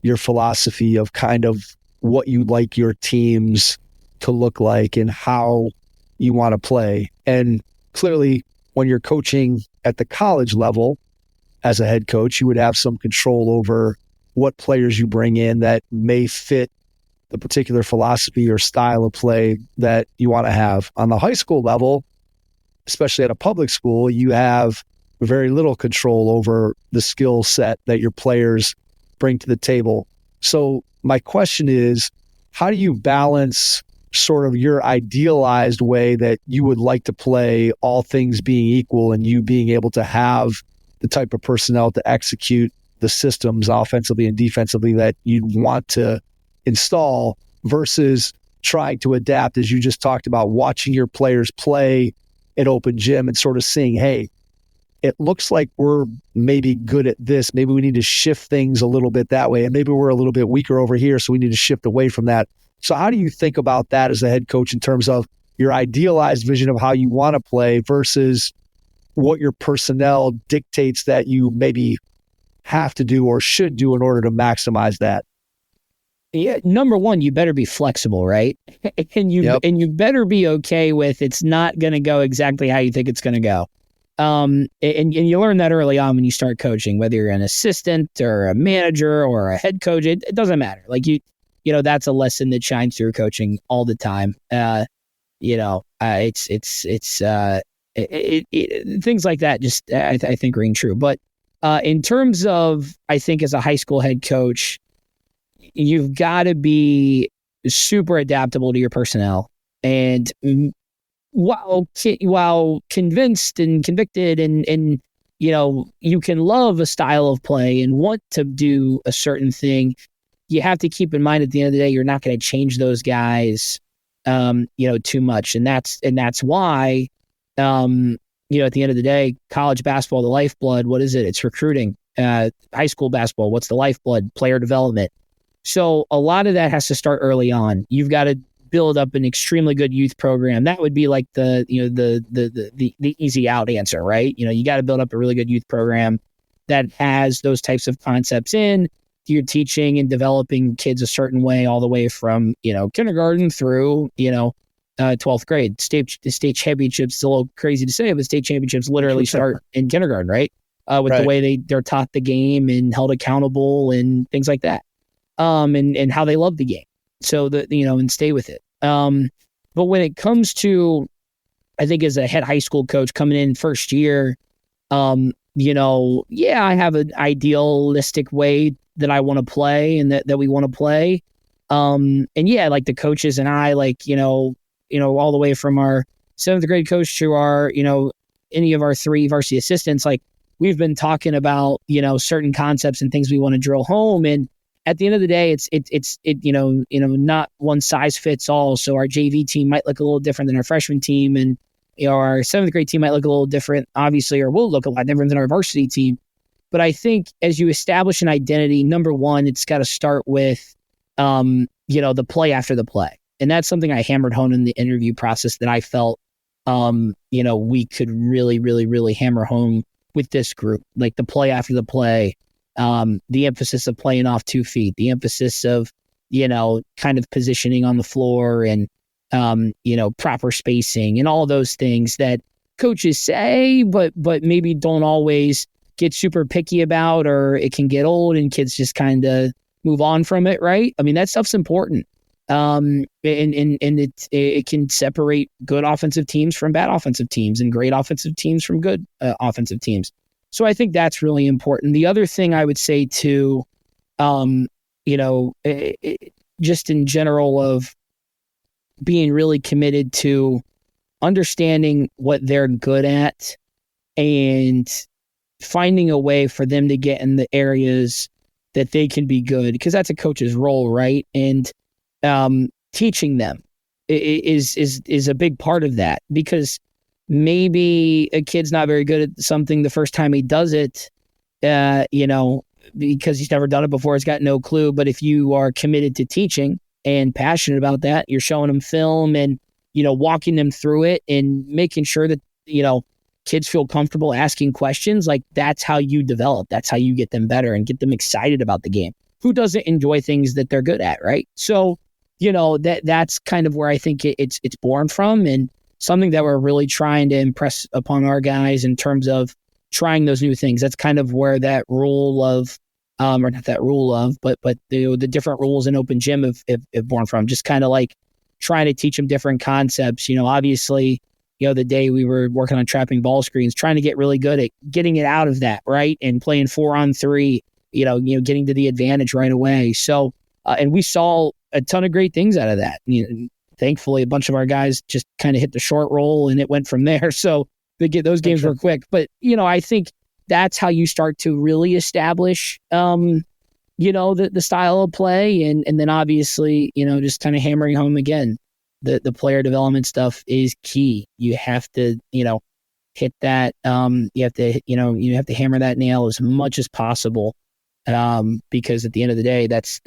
your philosophy of kind of what you like your teams to look like and how you want to play. And clearly, when you're coaching at the college level as a head coach, you would have some control over what players you bring in that may fit the particular philosophy or style of play that you want to have. On the high school level, especially at a public school, you have very little control over the skill set that your players bring to the table. So my question is, how do you balance sort of your idealized way that you would like to play, all things being equal, and you being able to have the type of personnel to execute the systems offensively and defensively that you'd want to install, versus trying to adapt, as you just talked about, watching your players play at open gym and sort of seeing, hey, it looks like we're maybe good at this. Maybe we need to shift things a little bit that way. And maybe we're a little bit weaker over here, so we need to shift away from that. So how do you think about that as a head coach in terms of your idealized vision of how you want to play versus what your personnel dictates that you maybe have to do or should do in order to maximize that? Yeah, number one, you better be flexible, right? And you better be okay with it's not going to go exactly how you think it's going to go. And you learn that early on when you start coaching, whether you're an assistant or a manager or a head coach, it doesn't matter. Like that's a lesson that shines through coaching all the time. Things like that just I think ring true. But in terms of, I think as a high school head coach, you've got to be super adaptable to your personnel, and while convinced and convicted and you can love a style of play and want to do a certain thing, you have to keep in mind at the end of the day, you're not going to change those guys, too much. And that's why, at the end of the day, college basketball, the lifeblood, what is it? It's recruiting. High school basketball, what's the lifeblood? Player development. So a lot of that has to start early on. You've got to build up an extremely good youth program. That would be like the easy out answer, right? You got to build up a really good youth program that has those types of concepts in. You're teaching and developing kids a certain way all the way from, kindergarten through, 12th grade. State championships is a little crazy to say, but state championships literally start in kindergarten, right? With the way they're taught the game and held accountable and things like that. And how they love the game. So and stay with it. But when it comes to, I think as a head high school coach coming in first year, I have an idealistic way that I want to play and that we want to play. And yeah, like the coaches and I, like, all the way from our 7th grade coach to our, any of our 3 varsity assistants, like we've been talking about, certain concepts and things we want to drill home. And at the end of the day, it's not one size fits all. So our JV team might look a little different than our freshman team. And, our 7th grade team might look a little different, obviously, or will look a lot different than our varsity team. But I think as you establish an identity, number one, it's got to start with, the play after the play. And that's something I hammered home in the interview process that I felt, we could really, really, really hammer home with this group, like the play after the play, the emphasis of playing off 2 feet, the emphasis of, kind of positioning on the floor and, proper spacing and all those things that coaches say, but maybe don't always get super picky about, or it can get old and kids just kind of move on from it. Right. I mean, that stuff's important. And it can separate good offensive teams from bad offensive teams and great offensive teams from good offensive teams. So I think that's really important. The other thing I would say too, just in general of being really committed to understanding what they're good at and finding a way for them to get in the areas that they can be good, because that's a coach's role, right? And teaching them is a big part of that, because maybe a kid's not very good at something the first time he does it, because he's never done it before, he's got no clue. But if you are committed to teaching and passionate about that, you're showing them film and, walking them through it and making sure that, kids feel comfortable asking questions. Like, that's how you develop. That's how you get them better and get them excited about the game. Who doesn't enjoy things that they're good at, right? So, that's kind of where I think it's born from, and something that we're really trying to impress upon our guys in terms of trying those new things. That's kind of where that rule of, or not that rule of, but the different rules in open gym have born from. Just kind of like trying to teach them different concepts. Obviously, the day we were working on trapping ball screens, trying to get really good at getting it out of that, right? And playing 4-on-3, getting to the advantage right away. So, and we saw a ton of great things out of that. Thankfully, a bunch of our guys just kind of hit the short roll and it went from there. So those games were quick. But, I think that's how you start to really establish, the style of play. And then obviously, just kind of hammering home again, the player development stuff is key. You have to, hit that. You have to hammer that nail as much as possible. Because at the end of the day, that's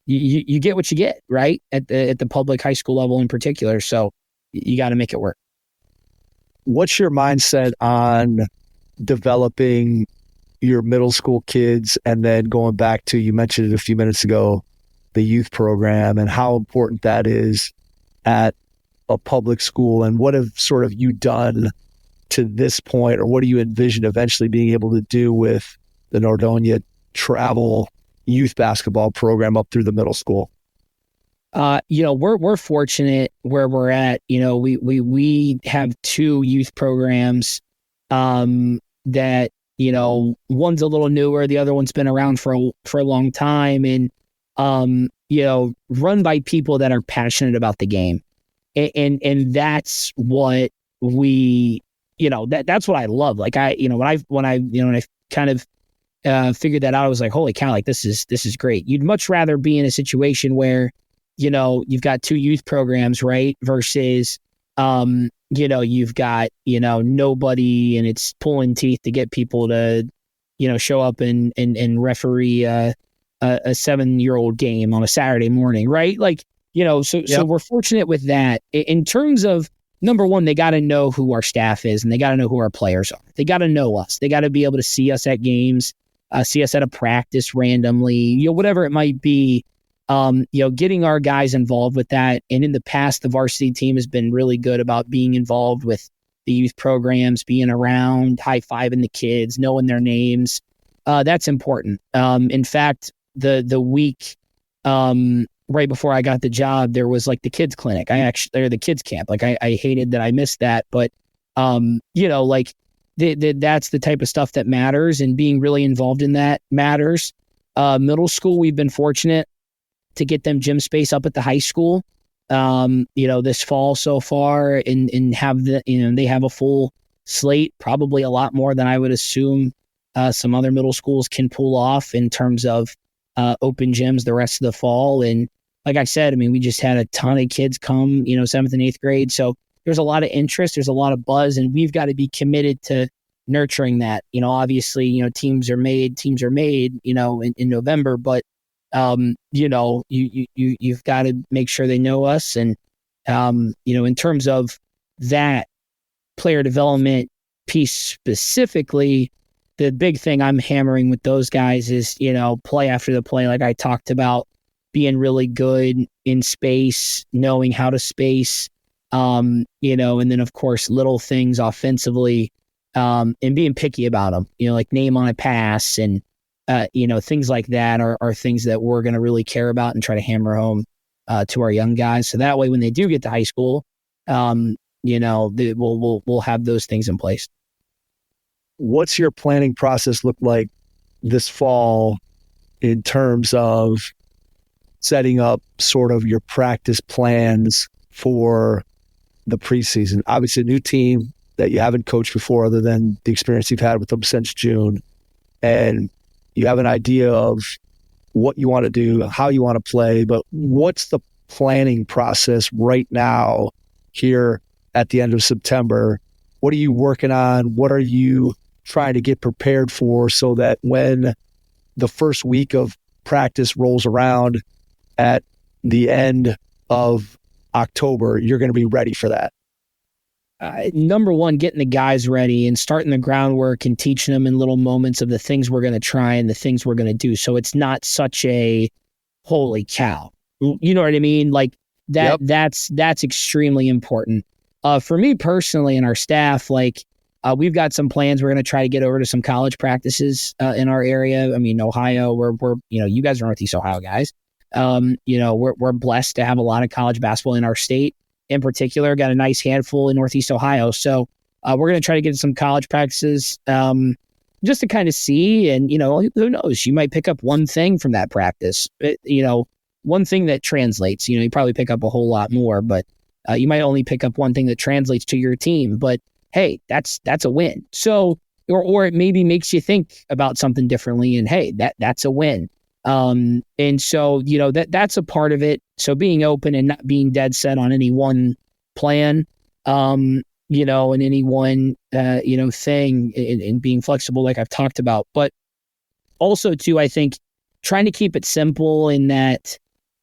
you get what you get, right? At the public high school level in particular. So you got to make it work. What's your mindset on developing your middle school kids, and then going back to, you mentioned it a few minutes ago, the youth program and how important that is at a public school, and what have sort of you done to this point, or what do you envision eventually being able to do with the Nordonia travel youth basketball program up through the middle school? We're fortunate where we're at. We have 2 youth programs that, one's a little newer, the other one's been around for a long time, and run by people that are passionate about the game. And that's what we, that's what I love. Like when I kind of figured that out, I was like, holy cow, like this is great. You'd much rather be in a situation where, you've got 2 youth programs, right? Versus, you've got, nobody, and it's pulling teeth to get people to, show up and referee a 7-year-old game on a Saturday morning, right? Like, so we're fortunate with that. In terms of, number one, they got to know who our staff is, and they got to know who our players are. They got to know us. They got to be able to see us at games, see us at a practice randomly, whatever it might be. Getting our guys involved with that. And in the past, the varsity team has been really good about being involved with the youth programs, being around, high-fiving the kids, knowing their names. That's important. In fact, the week right before I got the job, there was like the kids clinic. Or the kids camp. Like I hated that I missed that, but like that's the type of stuff that matters, and being really involved in that matters. Middle school, we've been fortunate. to get them gym space up at the high school, this fall so far, and have they have a full slate, probably a lot more than I would assume some other middle schools can pull off in terms of open gyms the rest of the fall. And like I said, I mean, we just had a ton of kids come, 7th and 8th grade. So there's a lot of interest, there's a lot of buzz, and we've got to be committed to nurturing that. Obviously, teams are made, in November, but you've got to make sure they know us. And, in terms of that player development piece specifically, the big thing I'm hammering with those guys is, play after the play, like I talked about, being really good in space, knowing how to space, and then of course, little things offensively, and being picky about them, like name on a pass and, things like that are things that we're going to really care about and try to hammer home to our young guys. So that way, when they do get to high school, we'll have those things in place. What's your planning process look like this fall in terms of setting up sort of your practice plans for the preseason? Obviously, a new team that you haven't coached before other than the experience you've had with them since June. And you have an idea of what you want to do, how you want to play, but what's the planning process right now here at the end of September? What are you working on? What are you trying to get prepared for so that when the first week of practice rolls around at the end of October, you're going to be ready for that? Number one, getting the guys ready and starting the groundwork and teaching them in little moments of the things we're going to try and the things we're going to do. So it's not such a holy cow. You know what I mean? Like that. Yep. That's extremely important. For me personally and our staff, we've got some plans. We're going to try to get over to some college practices in our area. I mean, Ohio, we're you guys are Northeast Ohio guys. We're blessed to have a lot of college basketball in our state. In particular, got a nice handful in Northeast Ohio. So we're going to try to get some college practices just to kind of see. And, who knows? You might pick up one thing from that practice, one thing that translates. You probably pick up a whole lot more, but you might only pick up one thing that translates to your team. But, hey, that's a win. So or it maybe makes you think about something differently. And, hey, that's a win. And so, that's a part of it. So being open and not being dead set on any one plan, and any one, thing and being flexible, like I've talked about, but also too, I think trying to keep it simple in that,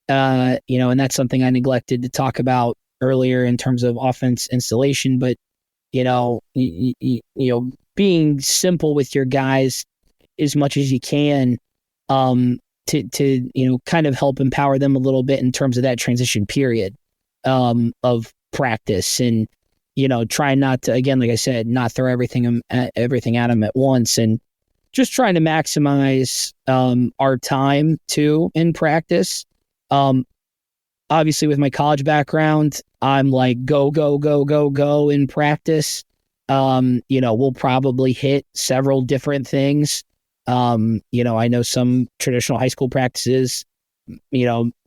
and that's something I neglected to talk about earlier in terms of offense installation, but, being simple with your guys as much as you can, to kind of help empower them a little bit in terms of that transition period of practice, and try not to, again, like I said, not throw everything at them at once, and just trying to maximize our time too in practice. Obviously, with my college background, I'm like go in practice. We'll probably hit several different things. I know some traditional high school practices,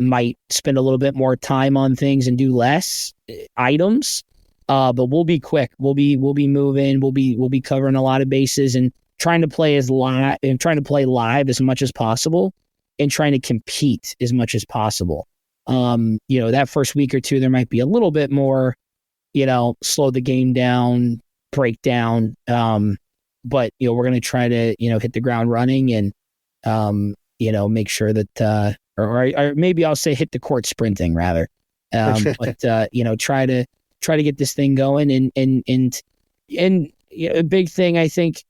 might spend a little bit more time on things and do less items. But we'll be quick. We'll be moving. We'll be covering a lot of bases and trying to play live as much as possible and trying to compete as much as possible. That first week or two, there might be a little bit more, slow the game down, break down. But, we're going to try to, hit the ground running and, make sure that, or maybe I'll say hit the court sprinting rather. But, try to get this thing going. And a big thing I think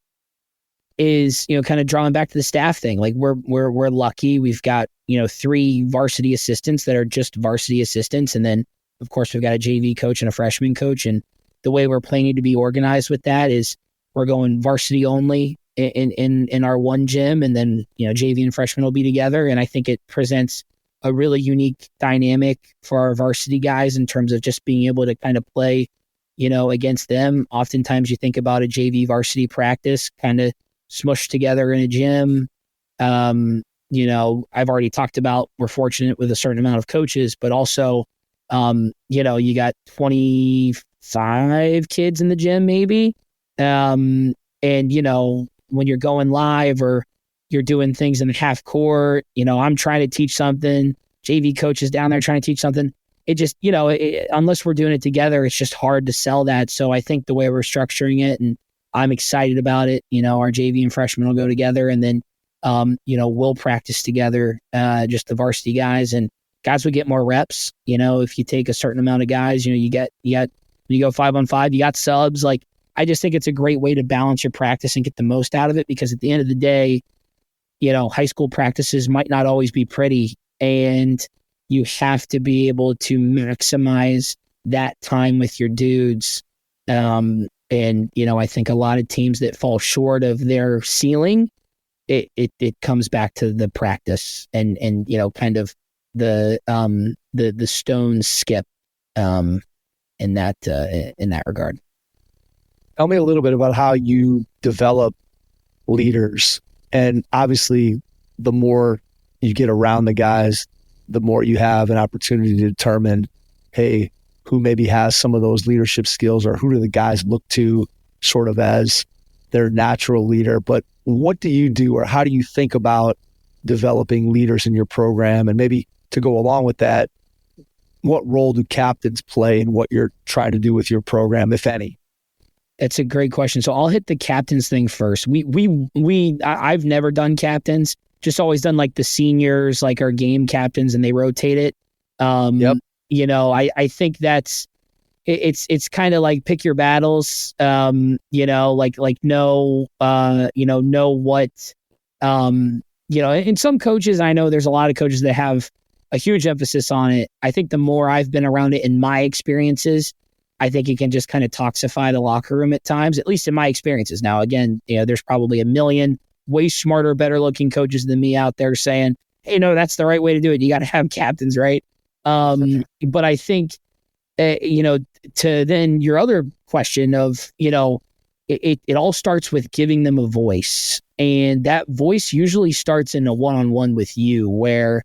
is, kind of drawing back to the staff thing. Like we're lucky. We've got, 3 varsity assistants that are just varsity assistants. And then of course we've got a JV coach and a freshman coach. And the way we're planning to be organized with that is, we're going varsity only in our one gym, and then, JV and freshmen will be together. And I think it presents a really unique dynamic for our varsity guys in terms of just being able to kind of play, against them. Oftentimes you think about a JV varsity practice kind of smushed together in a gym, I've already talked about we're fortunate with a certain amount of coaches, but also, you got 25 kids in the gym maybe. And, when you're going live or you're doing things in the half court, I'm trying to teach something, JV coach is down there trying to teach something. It just, unless we're doing it together, it's just hard to sell that. So I think the way we're structuring it, and I'm excited about it, our JV and freshmen will go together, and then, we'll practice together, just the varsity guys, and guys will get more reps. If you take a certain amount of guys, you go 5-on-5, you got subs. Like, I just think it's a great way to balance your practice and get the most out of it, because at the end of the day, high school practices might not always be pretty, and you have to be able to maximize that time with your dudes. I think a lot of teams that fall short of their ceiling, it comes back to the practice and kind of the stone skip in that regard. Tell me a little bit about how you develop leaders. And obviously, the more you get around the guys, the more you have an opportunity to determine, hey, who maybe has some of those leadership skills, or who do the guys look to sort of as their natural leader. But what do you do, or how do you think about developing leaders in your program? And maybe to go along with that, what role do captains play in what you're trying to do with your program, if any? That's a great question. So I'll hit the captains thing first. I've never done captains, just always done like the seniors, like our game captains, and they rotate it. Yep. I think it's kind of like pick your battles. Know what, and some coaches, I know there's a lot of coaches that have a huge emphasis on it. I think the more I've been around it in my experiences, I think it can just kind of toxify the locker room at times, at least in my experiences. Now, again, there's probably a million way smarter, better looking coaches than me out there saying, hey, no, that's the right way to do it. You got to have captains, right? But I think, to then your other question of, it all starts with giving them a voice. And that voice usually starts in a one-on-one with you, where,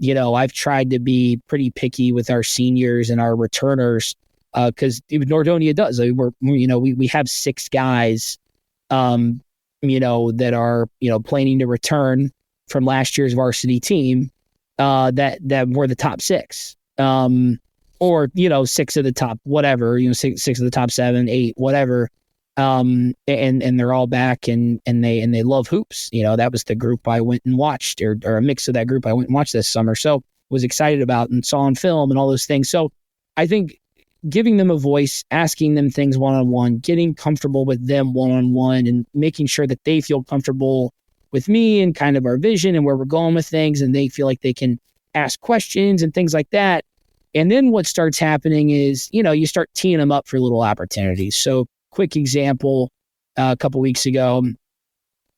I've tried to be pretty picky with our seniors and our returners, because Nordonia does. We have 6 guys, that are, planning to return from last year's varsity team, that were the top 6, or 6 of the top whatever, 6 of the top 7, 8, whatever, and they're all back and they love hoops. That was the group I went and watched, or a mix of that group I went and watched this summer. So was excited about and saw on film and all those things. So I think giving them a voice, asking them things one-on-one, getting comfortable with them one-on-one, and making sure that they feel comfortable with me and kind of our vision and where we're going with things, and they feel like they can ask questions and things like that. And then what starts happening is, you start teeing them up for little opportunities. So quick example, a couple weeks ago,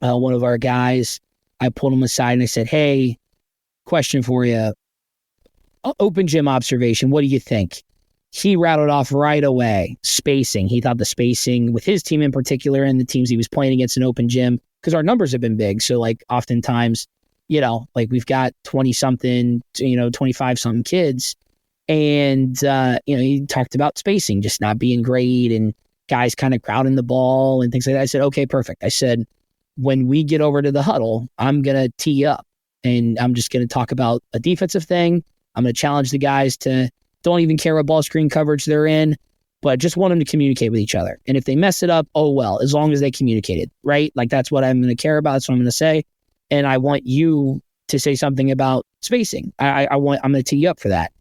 one of our guys, I pulled him aside and I said, hey, question for you. Open gym observation. What do you think? He rattled off right away spacing. He thought the spacing with his team in particular and the teams he was playing against in open gym, because our numbers have been big. So like oftentimes, we've got 20 something, 25 something kids. And, he talked about spacing just not being great and guys kind of crowding the ball and things like that. I said, okay, perfect. I said, when we get over to the huddle, I'm going to tee up and I'm just going to talk about a defensive thing. I'm going to challenge the guys to don't even care what ball screen coverage they're in, but just want them to communicate with each other. And if they mess it up, oh well, as long as they communicated, right? Like that's what I'm going to care about. That's what I'm going to say. And I want you to say something about spacing. I'm going to tee you up for that.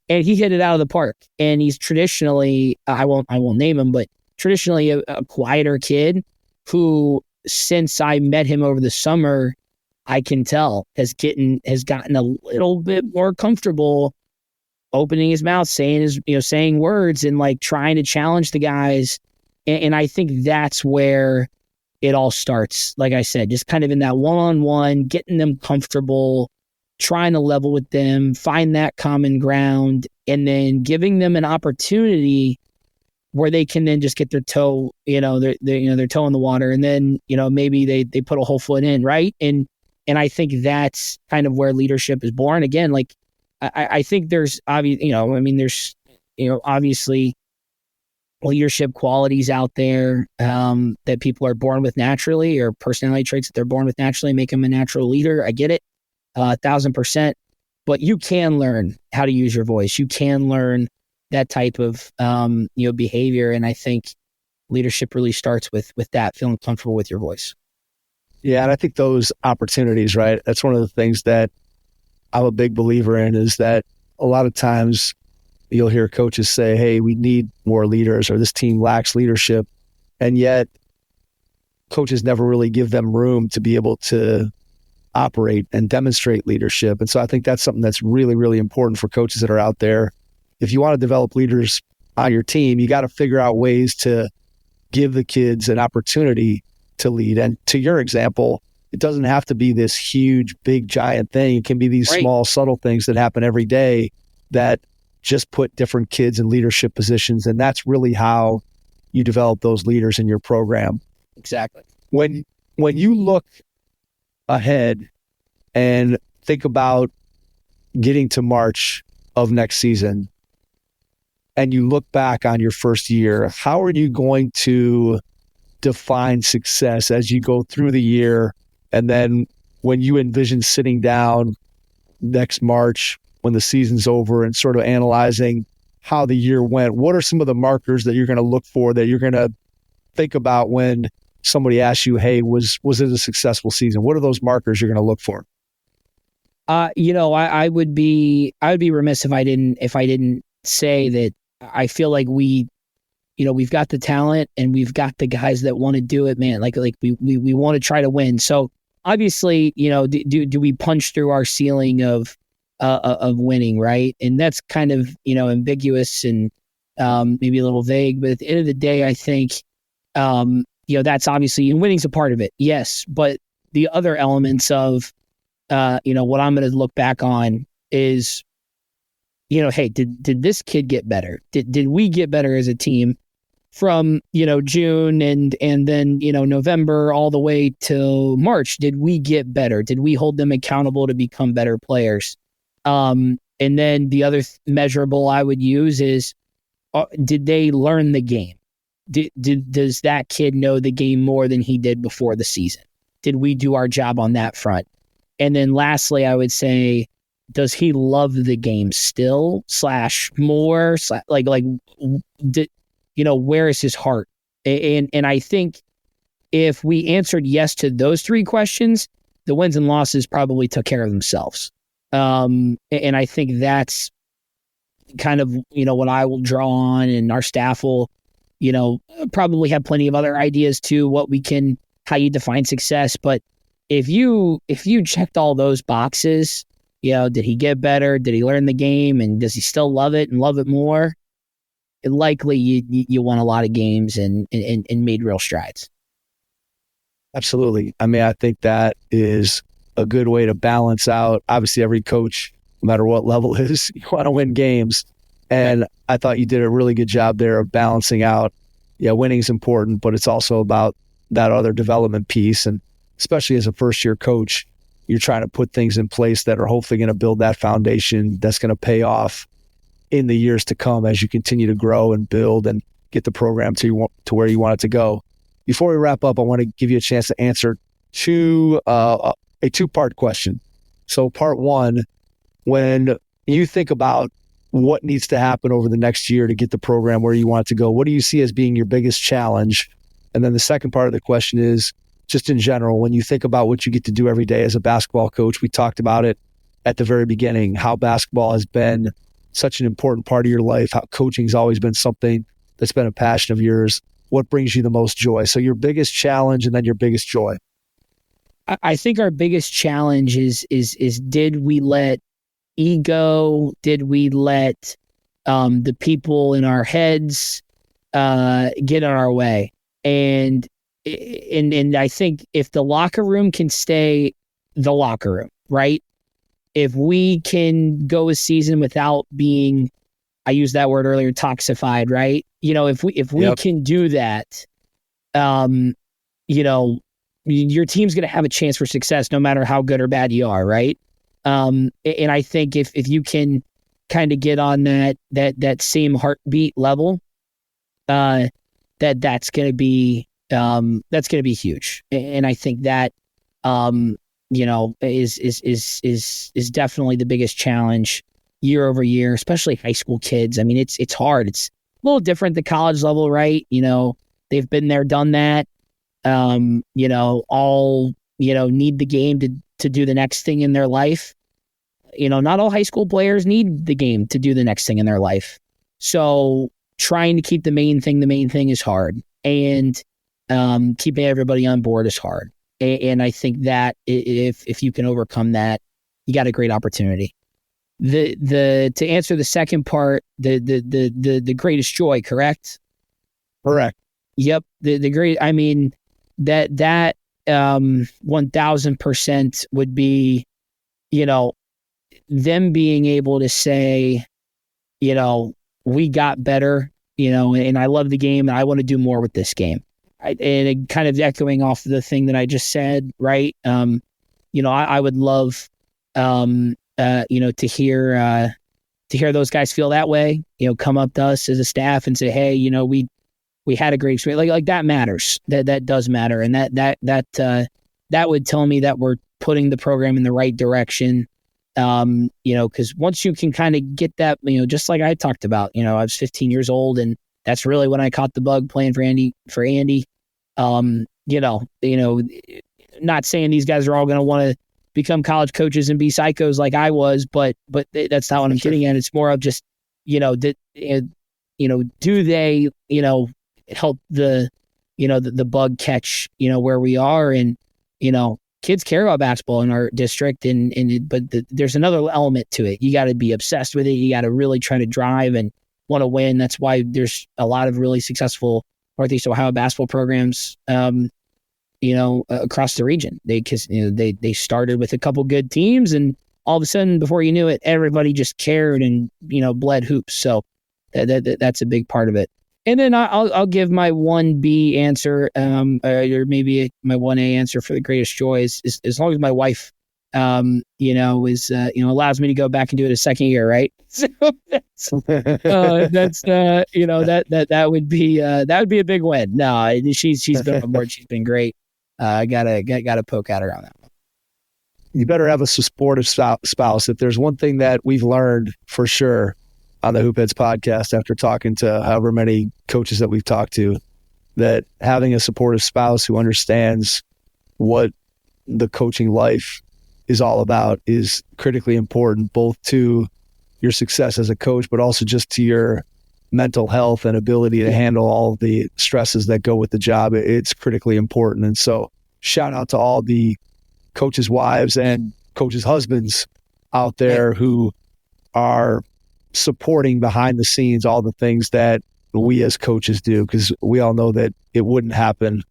And he hit it out of the park. And he's traditionally, I won't name him, but traditionally a quieter kid who, since I met him over the summer, I can tell has gotten a little bit more comfortable opening his mouth, saying words and like trying to challenge the guys. And I think that's where it all starts. Like I said, just kind of in that one-on-one, getting them comfortable, trying to level with them, find that common ground, and then giving them an opportunity where they can then just get their toe, their toe in the water. And then, maybe they put a whole foot in. Right. And And I think that's kind of where leadership is born. Again, like I think there's obviously leadership qualities out there that people are born with naturally, or personality traits that they're born with naturally make them a natural leader. I get it, 1,000%. But you can learn how to use your voice. You can learn that type of behavior, and I think leadership really starts with that, feeling comfortable with your voice. Yeah, and I think those opportunities, right? That's one of the things that I'm a big believer in, is that a lot of times you'll hear coaches say, hey, we need more leaders, or this team lacks leadership. And yet coaches never really give them room to be able to operate and demonstrate leadership. And so I think that's something that's really, really important for coaches that are out there. If you want to develop leaders on your team, you got to figure out ways to give the kids an opportunity to lead. And to your example, it doesn't have to be this huge, big, giant thing. It can be these small, subtle things that happen every day that just put different kids in leadership positions. And that's really how you develop those leaders in your program. Exactly. When you look ahead and think about getting to March of next season, and you look back on your first year, how are you going to define success as you go through the year? And then when you envision sitting down next March, when the season's over, and sort of analyzing how the year went, what are some of the markers that you're going to look for, that you're going to think about when somebody asks you, hey, was it a successful season? What are those markers you're going to look for? I would be remiss if I didn't say that I feel like we've got the talent and we've got the guys that want to do it, man. Like we want to try to win. So obviously, do we punch through our ceiling of winning, right? And that's kind of, ambiguous and maybe a little vague, but at the end of the day, I think, that's obviously, and winning's a part of it. Yes. But the other elements of, what I'm going to look back on is, hey, did this kid get better? Did we get better as a team from, June and then, November all the way till March? Did we get better? Did we hold them accountable to become better players? And then the other measurable I would use is, did they learn the game? Does that kid know the game more than he did before the season? Did we do our job on that front? And then lastly, I would say, does he love the game still / more where is his heart? And I think if we answered yes to those three questions, the wins and losses probably took care of themselves. And I think that's kind of, what I will draw on, and our staff will, probably have plenty of other ideas too, how you define success. But if you checked all those boxes, did he get better? Did he learn the game? And does he still love it and love it more? Likely you won a lot of games and made real strides. Absolutely. I mean, I think that is a good way to balance out. Obviously, every coach, no matter what level it is, you want to win games. And I thought you did a really good job there of balancing out. Yeah, winning is important, but it's also about that other development piece. And especially as a first-year coach, you're trying to put things in place that are hopefully going to build that foundation that's going to pay off in the years to come as you continue to grow and build and get the program to where you want it to go. Before we wrap up, I want to give you a chance to answer a two-part question. So part one, when you think about what needs to happen over the next year to get the program where you want it to go, what do you see as being your biggest challenge? And then the second part of the question is, just in general, when you think about what you get to do every day as a basketball coach, we talked about it at the very beginning, how basketball has been such an important part of your life, how coaching's always been something that's been a passion of yours. What brings you the most joy? So your biggest challenge and then your biggest joy. I think our biggest challenge is did we let ego, did we let the people in our heads get in our way? And I think if the locker room can stay the locker room, right? If we can go a season without being, I used that word earlier, toxified, right? If we can do that, your team's going to have a chance for success no matter how good or bad you are, right? And I think if you can kind of get on that same heartbeat level, that's going to be huge. And I think that is definitely the biggest challenge year over year, especially high school kids. I mean, it's hard. It's a little different at the college level, right? They've been there, done that. All need the game to do the next thing in their life. Not all high school players need the game to do the next thing in their life. So trying to keep the main thing is hard, and keeping everybody on board is hard. And I think that if you can overcome that, you got a great opportunity. To answer the second part, the greatest joy, correct? Correct. Yep. The great, I mean, that 1000% would be, them being able to say, we got better, and I love the game and I want to do more with this game. And kind of echoing off the thing that I just said, right? I would love, to hear those guys feel that way, come up to us as a staff and say, hey, we had a great experience. Like that matters. That does matter. And that would tell me that we're putting the program in the right direction. Because once you can kind of get that, just like I talked about, I was 15 years old, and that's really when I caught the bug playing for Andy. Not saying these guys are all going to want to become college coaches and be psychos like I was, but that's not what I'm getting at. It's more of just, do they, help the bug catch, where we are. And, kids care about basketball in our district, but there's another element to it. You got to be obsessed with it. You got to really try to drive and want to win. That's why there's a lot of really successful Northeast Ohio basketball programs, across the region. They started with a couple good teams, and all of a sudden, before you knew it, everybody just cared and, bled hoops. So that's a big part of it. And then I'll give my 1B answer, or maybe my 1A answer for the greatest joy is as long as my wife, allows me to go back and do it a second year, right? So that would be a big win. No, she's been on board. She's been great. Gotta poke at her on that one. You better have a supportive spouse. If there's one thing that we've learned for sure on the Hoopheads podcast, after talking to however many coaches that we've talked to, that having a supportive spouse who understands what the coaching life is all about is critically important, both to your success as a coach, but also just to your mental health and ability to handle all of the stresses that go with the job. It's critically important. And so shout out to all the coaches' wives and coaches' husbands out there who are supporting behind the scenes all the things that we as coaches do, because we all know that it wouldn't happen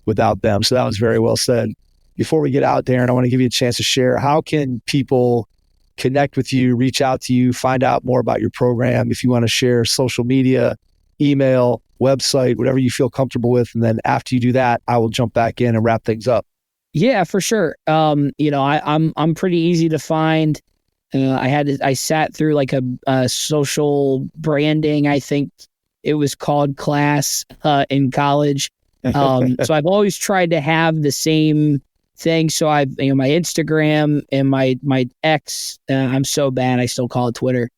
without them. So that was very well said. Before we get out, Darin, I want to give you a chance to share. How can people connect with you, reach out to you, find out more about your program? If you want to share social media, email, website, whatever you feel comfortable with. And then after you do that, I will jump back in and wrap things up. Yeah, for sure. I'm pretty easy to find. I sat through like a social branding, I think it was called, class in college. So I've always tried to have the same thing. So I've, my Instagram and my X, I'm so bad, I still call it Twitter.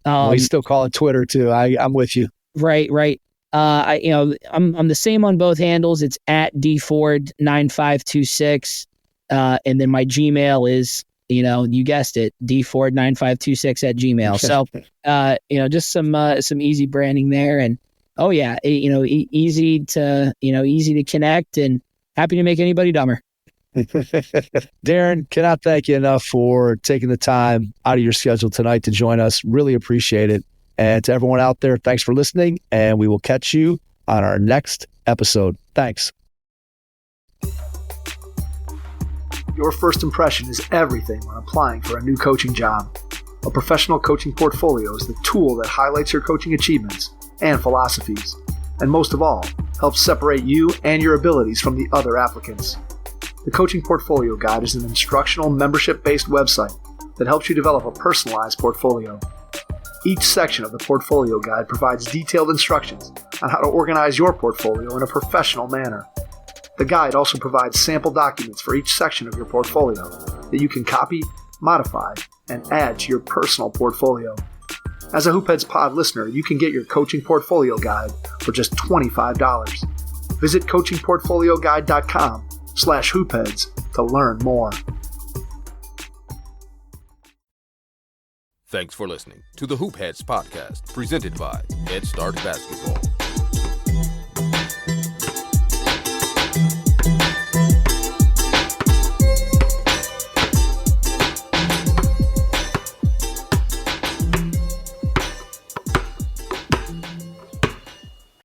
We still call it Twitter too. I'm with you. Right. I'm the same on both handles. It's at dford9526. And then my Gmail is, you guessed it, dford9526@gmail. So, just some easy branding there, and easy to connect, and happy to make anybody dumber. Darin, cannot thank you enough for taking the time out of your schedule tonight to join us. Really appreciate it. And to everyone out there, thanks for listening, and we will catch you on our next episode. Thanks. Your first impression is everything when applying for a new coaching job. A professional coaching portfolio is the tool that highlights your coaching achievements and philosophies, and most of all, helps separate you and your abilities from the other applicants. The Coaching Portfolio Guide is an instructional, membership-based website that helps you develop a personalized portfolio. Each section of the Portfolio Guide provides detailed instructions on how to organize your portfolio in a professional manner. The guide also provides sample documents for each section of your portfolio that you can copy, modify, and add to your personal portfolio. As a Hoopheads Pod listener, you can get your Coaching Portfolio Guide for just $25. Visit coachingportfolioguide.com/hoopheads to learn more. Thanks for listening to the Hoop Heads podcast, presented by Head Start Basketball.